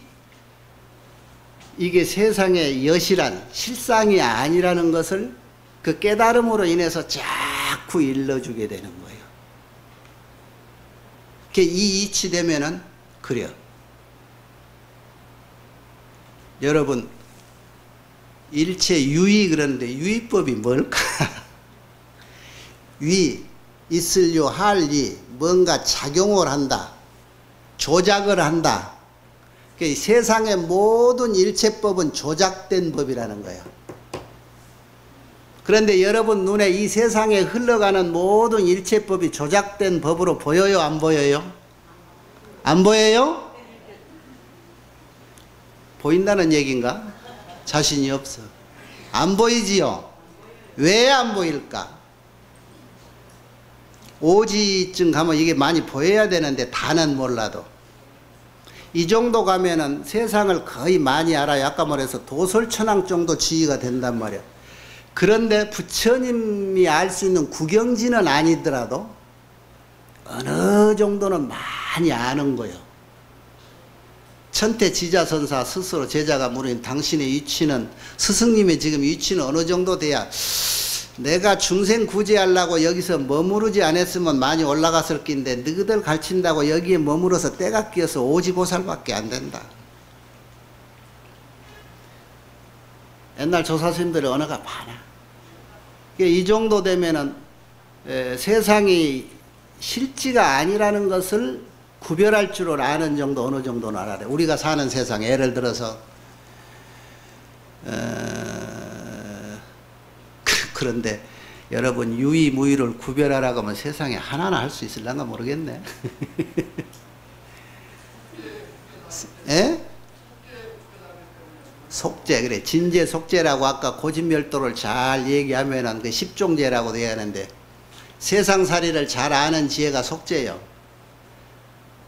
[SPEAKER 1] 이게 세상의 여실한 실상이 아니라는 것을 그 깨달음으로 인해서 자꾸 일러주게 되는 거예요. 이 이치 되면은 그래요. 여러분 일체 유의 그러는데 유의법이 뭘까? 위, 있을요, 할리, 뭔가 작용을 한다, 조작을 한다. 세상의 모든 일체법은 조작된 법이라는 거예요. 그런데 여러분 눈에 이 세상에 흘러가는 모든 일체법이 조작된 법으로 보여요? 안 보여요? 안 보여요? 보인다는 얘기인가? 자신이 없어. 안 보이지요? 왜 안 보일까? 오지쯤 가면 이게 많이 보여야 되는데 다는 몰라도 이 정도 가면은 세상을 거의 많이 알아요. 아까 말해서 도솔천왕 정도 지위가 된단 말이에요. 그런데 부처님이 알 수 있는 구경지는 아니더라도 어느 정도는 많이 아는 거요. 천태지자선사 스스로 제자가 물은 당신의 위치는, 스승님의 지금 위치는 어느 정도 돼야, 내가 중생 구제하려고 여기서 머무르지 않았으면 많이 올라갔을 낀데 너희들 가르친다고 여기에 머무러서 때가 끼어서 오지고살밖에 안 된다. 옛날 조사스님들의 언어가 많아. 이 정도 되면은 세상이 실지가 아니라는 것을 구별할 줄 아는 정도, 어느 정도는 알아야 돼. 우리가 사는 세상, 예를 들어서 그런데 여러분 유의무의를 구별하라고 하면 세상에 하나나 할 수 있을란가 모르겠네. 에? 속죄, 그래. 진제 속죄라고 아까 고진멸도를 잘 얘기하면은 그 십종제라고 돼야 하는데, 세상살이를 잘 아는 지혜가 속죄요.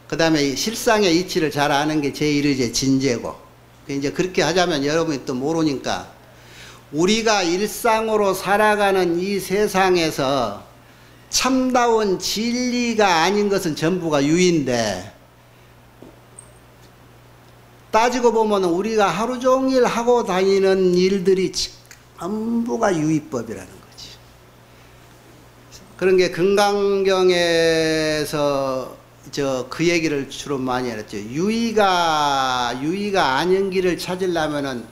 [SPEAKER 1] 그 다음에 실상의 이치를 잘 아는 게 제1의제 진제고. 이제 그렇게 하자면 여러분이 또 모르니까, 우리가 일상으로 살아가는 이 세상에서 참다운 진리가 아닌 것은 전부가 유인데, 따지고 보면 우리가 하루 종일 하고 다니는 일들이 전부가 유의법이라는 거지. 그런 게 금강경에서 그 얘기를 주로 많이 했죠. 유의가 아닌 길을 찾으려면은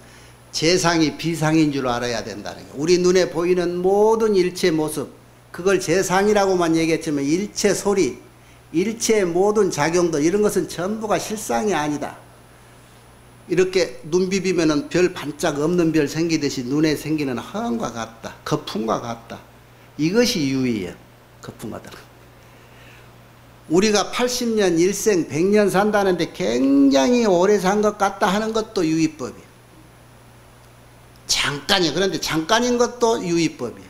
[SPEAKER 1] 재상이 비상인 줄 알아야 된다는 게. 우리 눈에 보이는 모든 일체 모습, 그걸 재상이라고만 얘기했지만 일체 소리, 일체 모든 작용들, 이런 것은 전부가 실상이 아니다. 이렇게 눈 비비면은 별 반짝 없는 별 생기듯이 눈에 생기는 허언과 같다. 거품과 같다. 이것이 유의예요. 거품 같다. 우리가 80년, 일생, 100년 산다는데 굉장히 오래 산 것 같다 하는 것도 유의법이에요. 잠깐이에요. 그런데 잠깐인 것도 유의법이에요.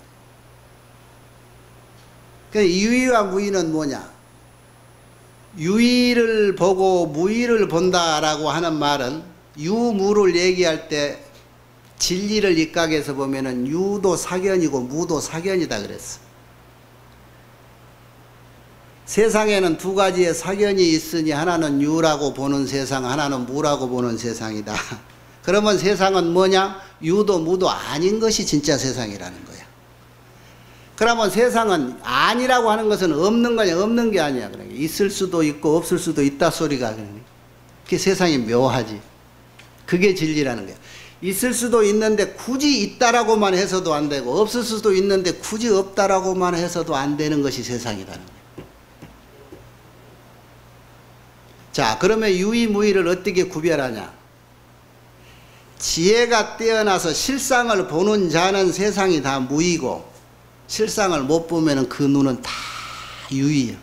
[SPEAKER 1] 그러니까 유의와 무의는 뭐냐? 유의를 보고 무의를 본다라고 하는 말은, 유무를 얘기할 때 진리를 입각해서 보면은 유도 사견이고 무도 사견이다 그랬어. 세상에는 두 가지의 사견이 있으니 하나는 유라고 보는 세상, 하나는 무라고 보는 세상이다. 그러면 세상은 뭐냐? 유도 무도 아닌 것이 진짜 세상이라는 거야. 그러면 세상은 아니라고 하는 것은 없는 거냐? 없는 게 아니야. 그러니까 있을 수도 있고 없을 수도 있다 소리가. 그게 세상이 묘하지. 그게 진리라는 거야. 있을 수도 있는데 굳이 있다라고만 해서도 안 되고, 없을 수도 있는데 굳이 없다라고만 해서도 안 되는 것이 세상이라는 거야. 자, 그러면 유의무의를 어떻게 구별하냐? 지혜가 뛰어나서 실상을 보는 자는 세상이 다 무의고, 실상을 못 보면 그 눈은 다 유의야.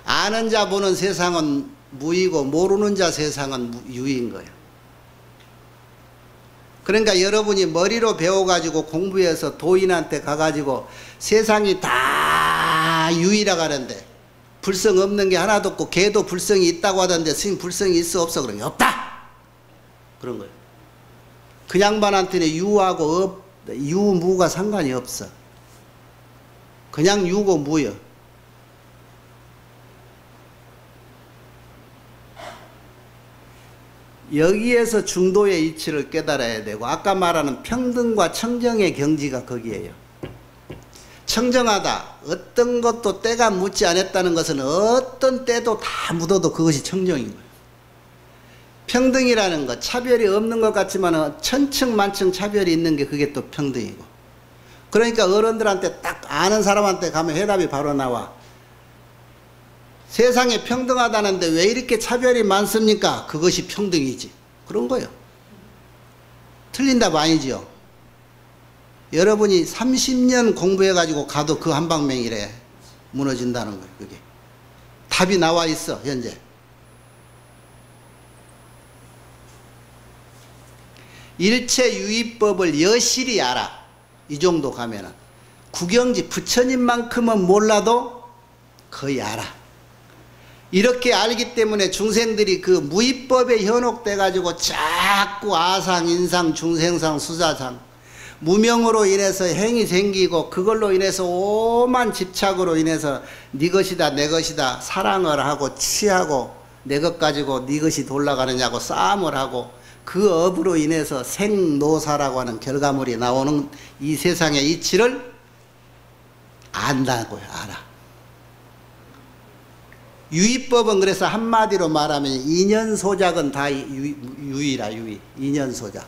[SPEAKER 1] 아는 자 보는 세상은 무의고, 모르는 자 세상은 유의인 거예요. 그러니까 여러분이 머리로 배워가지고 공부해서 도인한테 가가지고 세상이 다 유의라고 하는데, 불성 없는 게 하나도 없고 개도 불성이 있다고 하던데 스님 불성이 있어 없어? 그러면 없다! 그런 거예요. 그 양반한테는 유하고 유무가 상관이 없어. 그냥 유고 무요. 여기에서 중도의 이치를 깨달아야 되고, 아까 말하는 평등과 청정의 경지가 거기에요. 청정하다. 어떤 것도 때가 묻지 않았다는 것은 어떤 때도 다 묻어도 그것이 청정인 거예요. 평등이라는 것, 차별이 없는 것 같지만 천층만층 차별이 있는 게 그게 또 평등이고. 그러니까 어른들한테 딱 아는 사람한테 가면 해답이 바로 나와. 세상에 평등하다는데 왜 이렇게 차별이 많습니까? 그것이 평등이지. 그런 거예요. 틀린 답 아니지요. 여러분이 30년 공부해가지고 가도 그 한방맹이래 무너진다는 거예요. 그게 답이 나와 있어. 현재 일체유의법을 여실히 알아. 이 정도 가면은 구경지 부처님만큼은 몰라도 거의 알아. 이렇게 알기 때문에 중생들이 그 무의법에 현혹돼 가지고 자꾸 아상, 인상, 중생상, 수사상 무명으로 인해서 행이 생기고 그걸로 인해서 오만 집착으로 인해서 네 것이다 내 것이다 사랑을 하고 취하고 내 것 가지고 네 것이 돌아가느냐고 싸움을 하고 그 업으로 인해서 생노사라고 하는 결과물이 나오는 이 세상의 이치를 안다고요. 알아. 유의법은 그래서 한마디로 말하면 인연소작은 다 유의라. 유의. 인연소작.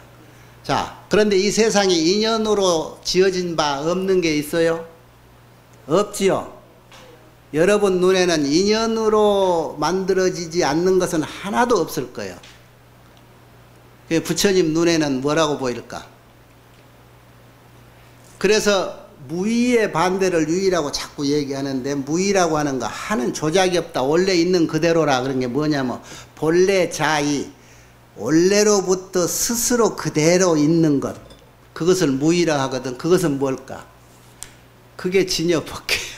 [SPEAKER 1] 자, 그런데 이 세상이 인연으로 지어진 바 없는 게 있어요? 없지요. 여러분 눈에는 인연으로 만들어지지 않는 것은 하나도 없을 거예요. 부처님 눈에는 뭐라고 보일까? 그래서 무의의 반대를 유의라고 자꾸 얘기하는데, 무의라고 하는 거 하는 조작이 없다. 원래 있는 그대로라. 그런 게 뭐냐면 본래 자의, 원래로부터 스스로 그대로 있는 것, 그것을 무의라 하거든. 그것은 뭘까? 그게 진여법계예요.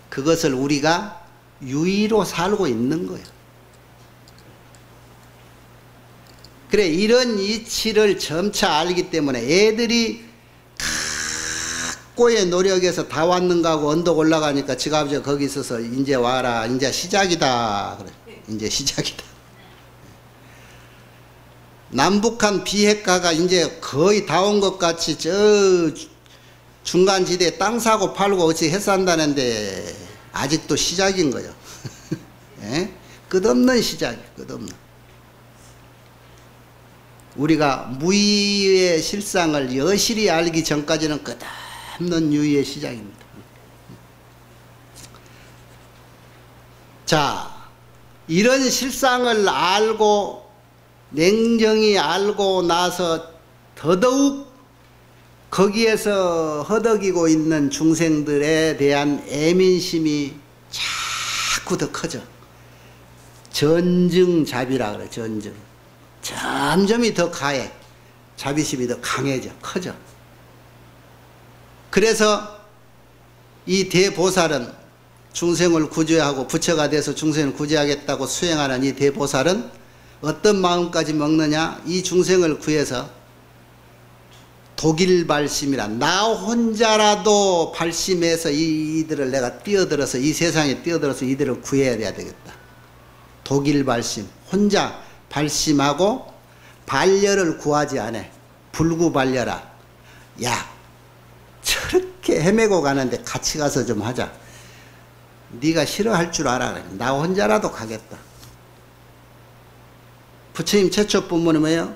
[SPEAKER 1] 그것을 우리가 유의로 살고 있는 거예요. 그래, 이런 이치를 점차 알기 때문에 애들이 각고의 노력에서 다 왔는가 하고 언덕 올라가니까 지가 아버지가 거기 있어서 이제 와라, 이제 시작이다. 그래, 이제 시작이다. 남북한 비핵화가 이제 거의 다 온 것 같이 저 중간지대에 땅 사고 팔고 어찌 해산다는데 아직도 시작인 거예요. 예? 끝없는 시작이에요. 끝없는. 우리가 무의의 실상을 여실히 알기 전까지는 끝없는 유의의 시작입니다. 자, 이런 실상을 알고 냉정히 알고 나서 더더욱 거기에서 허덕이고 있는 중생들에 대한 애민심이 자꾸 더 커져. 전증자비라 그래. 전증. 점점이 더 가해. 자비심이 더 강해져. 커져. 그래서 이 대보살은 중생을 구제하고 부처가 돼서 중생을 구제하겠다고 수행하는 이 대보살은 어떤 마음까지 먹느냐? 이 중생을 구해서 독일 발심이라, 나 혼자라도 발심해서 이들을 내가 뛰어들어서 이 세상에 뛰어들어서 이들을 구해야 되겠다. 독일 발심. 혼자 발심하고 반려를 구하지 않아. 불구반려라. 야, 저렇게 헤매고 가는데 같이 가서 좀 하자. 네가 싫어할 줄 알아. 나 혼자라도 가겠다. 부처님 최초 본문은 뭐예요?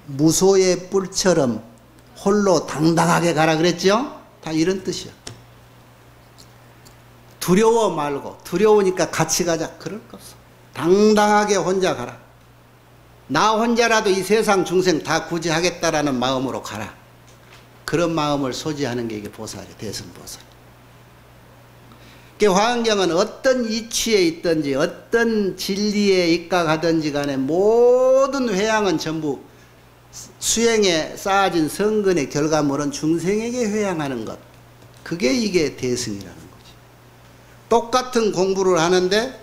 [SPEAKER 1] 무소의 뿔처럼 홀로 당당하게 가라 그랬죠? 다 이런 뜻이야. 두려워 말고, 두려우니까 같이 가자. 그럴 거 없어. 당당하게 혼자 가라. 나 혼자라도 이 세상 중생 다 구제하겠다라는 마음으로 가라. 그런 마음을 소지하는 게 이게 보살이에요. 대승보살. 화엄경은 어떤 이치에 있든지 어떤 진리에 입각하든지 간에 모든 회양은 전부 수행에 쌓아진 성근의 결과물은 중생에게 회양하는 것. 그게 이게 대승이라는 거지. 똑같은 공부를 하는데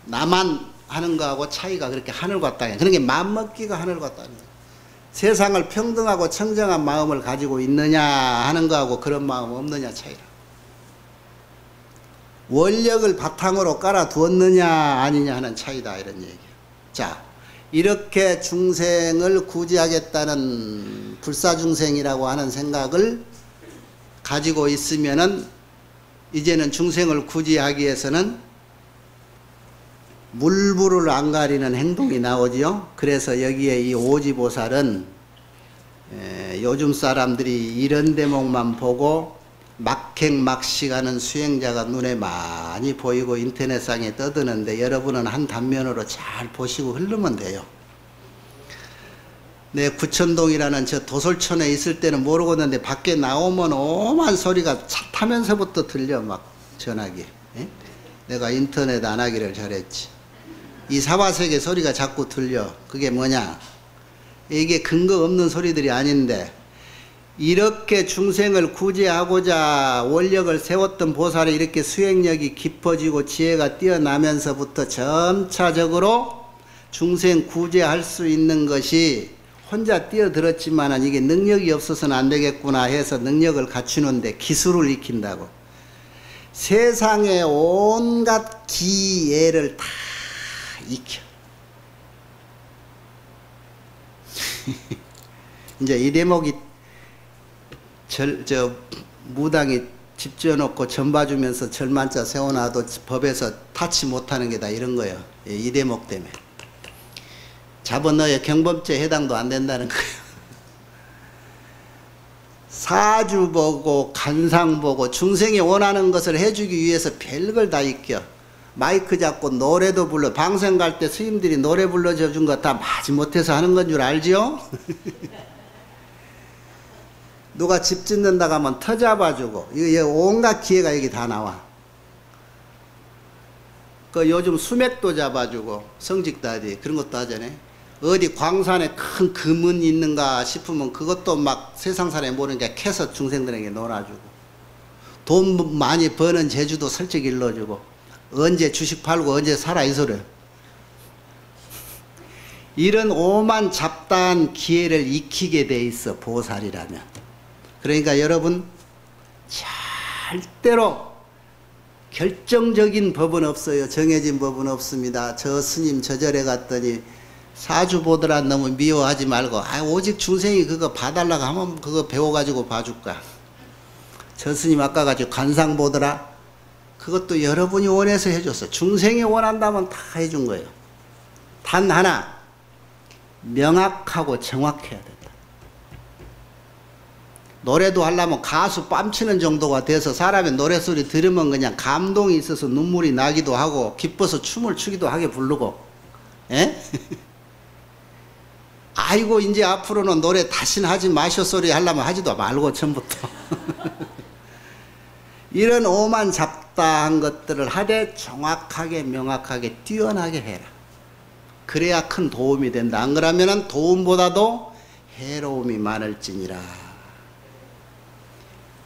[SPEAKER 1] 나만 하는 거하고 차이가 그렇게 하늘과 땅이야. 그런 게 맘먹기가 하늘과 땅이야. 세상을 평등하고 청정한 마음을 가지고 있느냐 하는 거하고 그런 마음 없느냐 차이라. 원력을 바탕으로 깔아두었느냐 아니냐 하는 차이다, 이런 얘기야. 자, 이렇게 중생을 구제하겠다는 불사중생이라고 하는 생각을 가지고 있으면은 이제는 중생을 구제하기 위해서는 물불을 안 가리는 행동이 나오지요. 그래서 여기에 이 오지보살은 요즘 사람들이 이런 대목만 보고 막행막식하는 수행자가 눈에 많이 보이고 인터넷상에 떠드는데 여러분은 한 단면으로 잘 보시고 흐르면 돼요. 내 구천동이라는 저 도솔촌에 있을 때는 모르고 있는데 밖에 나오면 오만 소리가 차 타면서부터 들려. 막 전화기. 예? 내가 인터넷 안 하기를 잘했지. 이 사바세계 소리가 자꾸 들려. 그게 뭐냐? 이게 근거 없는 소리들이 아닌데 이렇게 중생을 구제하고자 원력을 세웠던 보살이 이렇게 수행력이 깊어지고 지혜가 뛰어나면서부터 점차적으로 중생 구제할 수 있는 것이 혼자 뛰어들었지만은 이게 능력이 없어서는 안 되겠구나 해서 능력을 갖추는데 기술을 익힌다고. 세상의 온갖 기예를 다 익혀. 이제 이 대목이 무당이 집 지어놓고 전 봐주면서 절만자 세워놔도 법에서 타치 못하는 게 다 이런 거예요. 이 대목 때문에. 잡아넣어야 경범죄 해당도 안 된다는 거예요. 사주 보고 간상 보고 중생이 원하는 것을 해주기 위해서 별걸 다 익혀. 마이크 잡고 노래도 불러. 방송 갈 때 스님들이 노래 불러줘 준 거 다 마지 못해서 하는 건 줄 알지요? 누가 집 짓는다고 하면 터 잡아주고, 이거 온갖 기회가 여기 다 나와. 그 요즘 수맥도 잡아주고, 성직도 하지. 그런 것도 하잖아요. 어디 광산에 큰 금은 있는가 싶으면 그것도 막 세상 사람이 모르니까 캐서 중생들에게 놀아주고, 돈 많이 버는 제주도 설득 일러주고, 언제 주식 팔고 언제 살아있어요. 이런 오만 잡다한 기회를 익히게 돼 있어, 보살이라면. 그러니까 여러분, 절대로 결정적인 법은 없어요. 정해진 법은 없습니다. 저 스님 저 절에 갔더니 사주 보더라 너무 미워하지 말고, 오직 중생이 그거 봐달라고 하면 그거 배워가지고 봐줄까. 저 스님 아까 가지고 관상 보더라, 그것도 여러분이 원해서 해줬어. 중생이 원한다면 다 해준 거예요. 단 하나, 명확하고 정확해야 된다. 노래도 하려면 가수 뺨치는 정도가 돼서 사람의 노래소리 들으면 그냥 감동이 있어서 눈물이 나기도 하고 기뻐서 춤을 추기도 하게 부르고, 에? 아이고 이제 앞으로는 노래 다신 하지 마쇼 소리 하려면 하지도 말고 처음부터. 이런 오만 잡다한 것들을 하되 정확하게 명확하게 뛰어나게 해라. 그래야 큰 도움이 된다. 안 그러면은 도움보다도 해로움이 많을지니라.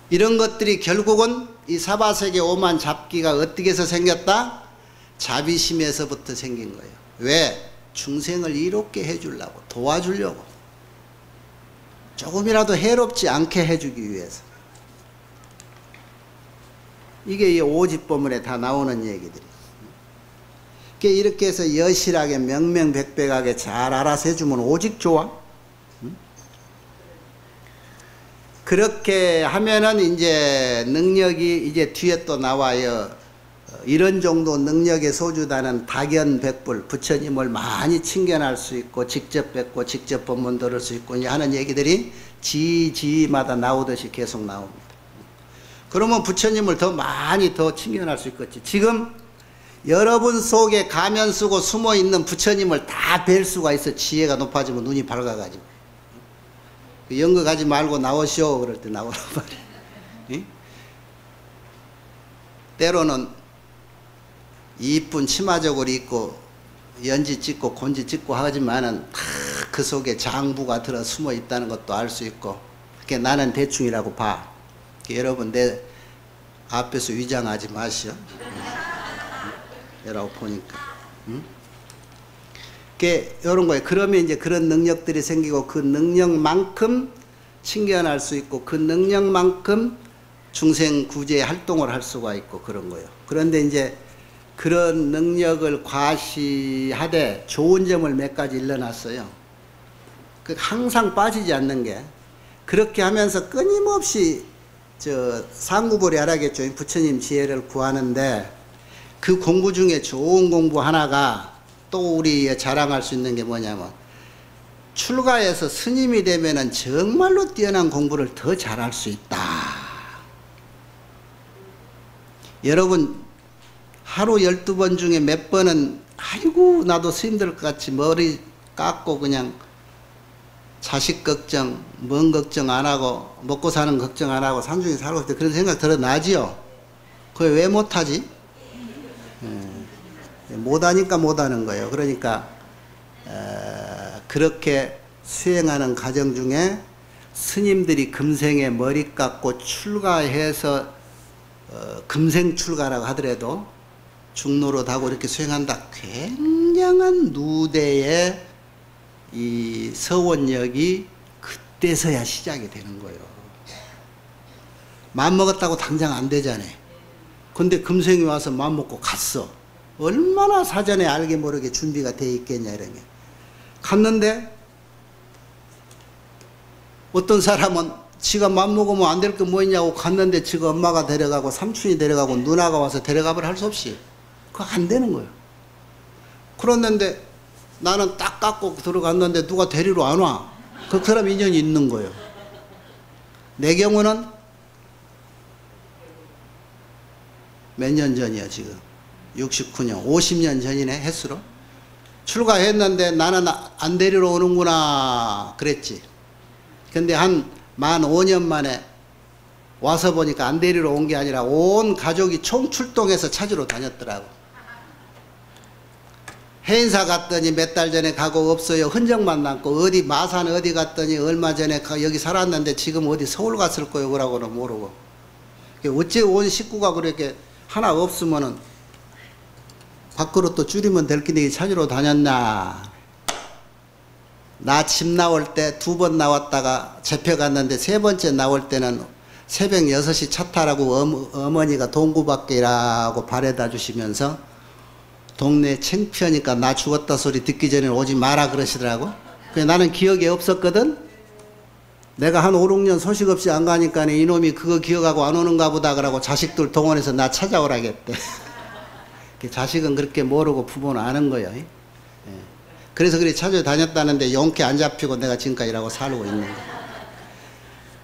[SPEAKER 1] 이런 것들이 결국은 이 사바세계 오만 잡기가 어떻게 해서 생겼다? 자비심에서부터 생긴 거예요. 왜? 중생을 이롭게 해주려고, 도와주려고, 조금이라도 해롭지 않게 해주기 위해서. 이게 이 오집법문에 다 나오는 얘기들이. 이렇게 해서 여실하게 명명백백하게 잘 알아서 해주면 오직 좋아. 그렇게 하면은 이제 능력이 이제 뒤에 또 나와요. 이런 정도 능력의 소주다는 다견백불, 부처님을 많이 친견할 수 있고 직접 뵙고 직접 법문 들을 수 있고 하는 얘기들이 지마다 나오듯이 계속 나옵니다. 그러면 부처님을 더 많이 더 친견할 수 있겠지. 지금 여러분 속에 가면 쓰고 숨어 있는 부처님을 다 뵐 수가 있어. 지혜가 높아지면 눈이 밝아가지고. 연극하지 말고 나오시오 그럴 때 나오란 말이야. 응? 때로는 이쁜 치마저고리 입고 연지 찍고 곤지 찍고 하지만은 다 그 속에 장부가 들어 숨어 있다는 것도 알 수 있고. 그게 나는 대충이라고 봐. 여러분 내 앞에서 위장하지 마시오. 이라고 보니까. 응? 이런 거예요. 그러면 이제 그런 능력들이 생기고 그 능력만큼 친견할 수 있고 그 능력만큼 중생 구제 활동을 할 수가 있고 그런 거예요. 그런데 이제 그런 능력을 과시하되 좋은 점을 몇 가지 일러놨어요. 그 항상 빠지지 않는 게, 그렇게 하면서 끊임없이 상구보리 하라겠죠. 부처님 지혜를 구하는데 그 공부 중에 좋은 공부 하나가 또 우리 자랑할 수 있는 게 뭐냐면, 출가해서 스님이 되면은 정말로 뛰어난 공부를 더 잘할 수 있다. 여러분 하루 12번 중에 몇 번은 아이고 나도 스님들 같이 머리 깎고 그냥 자식 걱정, 뭔 걱정 안 하고 먹고 사는 걱정 안 하고 산중에 살고 있을 때 그런 생각 들어 나지요? 그걸 왜 못하지? 못하니까 못하는 거예요. 그러니까 그렇게 수행하는 과정 중에 스님들이 금생에 머리 깎고 출가해서 금생 출가라고 하더라도 중노릇하고 이렇게 수행한다. 굉장한 누대의 이 서원역이 그때서야 시작이 되는 거예요. 마음먹었다고 당장 안 되잖아요. 근데 금생이 와서 마음먹고 갔어. 얼마나 사전에 알게 모르게 준비가 돼 있겠냐 이런 게. 갔는데 어떤 사람은 지가 맘먹으면 안 될 게 뭐 있냐고 갔는데 지가 엄마가 데려가고 삼촌이 데려가고 누나가 와서 데려가버려 할 수 없이 그거 안 되는 거예요. 그랬는데 나는 딱 깎고 들어갔는데 누가 데리러 안 와. 그 사람 인연이 있는 거예요. 내 경우는 몇 년 전이야 지금 69년 50년 전이네 횟수로. 출가했는데 나는 안 데리러 오는구나 그랬지. 근데 한 만 5년 만에 와서 보니까 안 데리러 온 게 아니라 온 가족이 총출동해서 찾으러 다녔더라고. 해인사 갔더니 몇 달 전에 가고 없어요. 흔적만 남고 어디 마산 어디 갔더니 얼마 전에 여기 살았는데 지금 어디 서울 갔을 거예요. 그러고는 모르고. 어째 온 식구가 그렇게 하나 없으면은 밖으로 또 줄이면 될 끼니 찾으러 다녔나. 나 집 나올 때 2번 나왔다가 잡혀갔는데 3번째 나올 때는 새벽 6시 차 타라고 어머니가 동구밖에라고 바래다 주시면서 동네 창피하니까 나 죽었다 소리 듣기 전에 오지 마라 그러시더라고. 나는 기억이 없었거든. 내가 한 5, 6년 소식 없이 안 가니까 이놈이 그거 기억하고 안 오는가 보다 그러고 자식들 동원해서 나 찾아오라겠대. 자식은 그렇게 모르고 부모는 아는 거예요. 그래서 그래 찾아다녔다는데 용케 안 잡히고 내가 지금까지 이라고 살고 있는 거예요.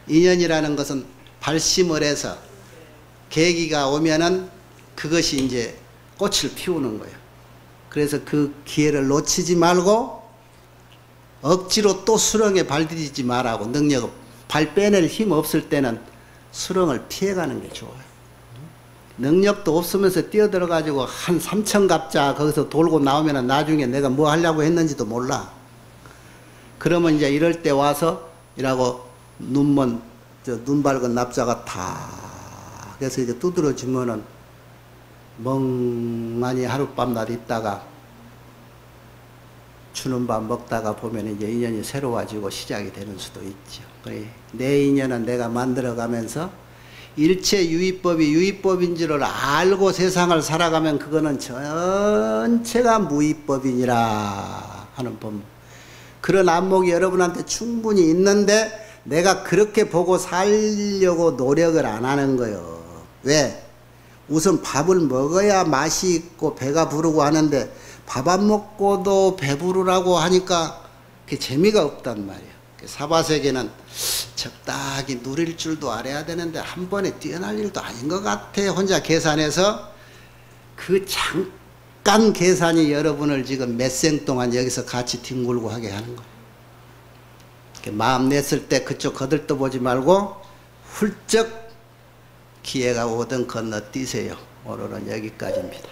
[SPEAKER 1] 인연이라는 것은 발심을 해서 계기가 오면은 그것이 이제 꽃을 피우는 거예요. 그래서 그 기회를 놓치지 말고 억지로 또 수렁에 발 디디지 말라고. 능력 발 빼낼 힘 없을 때는 수렁을 피해가는 게 좋아요. 능력도 없으면서 뛰어들어가지고 한 3천 갑자 거기서 돌고 나오면 나중에 내가 뭐 하려고 했는지도 몰라. 그러면 이제 이럴 때 와서 이라고 눈 밝은 납자가 다 그래서 이제 두드러지면은 멍하니 하룻밤낮 있다가 추는 밤 먹다가 보면 이제 인연이 새로워지고 시작이 되는 수도 있죠. 내 인연은 내가 만들어가면서 일체 유의법이 유의법인 줄을 알고 세상을 살아가면 그거는 전체가 무의법이니라 하는 법. 그런 안목이 여러분한테 충분히 있는데 내가 그렇게 보고 살려고 노력을 안 하는 거예요. 왜? 우선 밥을 먹어야 맛이 있고 배가 부르고 하는데 밥 안 먹고도 배부르라고 하니까 그게 재미가 없단 말이에요. 사바세계는 적당히 누릴 줄도 알아야 되는데 한 번에 뛰어날 일도 아닌 것 같아. 혼자 계산해서 그 잠깐 계산이 여러분을 지금 몇 생 동안 여기서 같이 뒹굴고 하게 하는 거예요. 마음 냈을 때 그쪽 거들떠보지 말고 훌쩍 기회가 오든 건너뛰세요. 오늘은 여기까지입니다.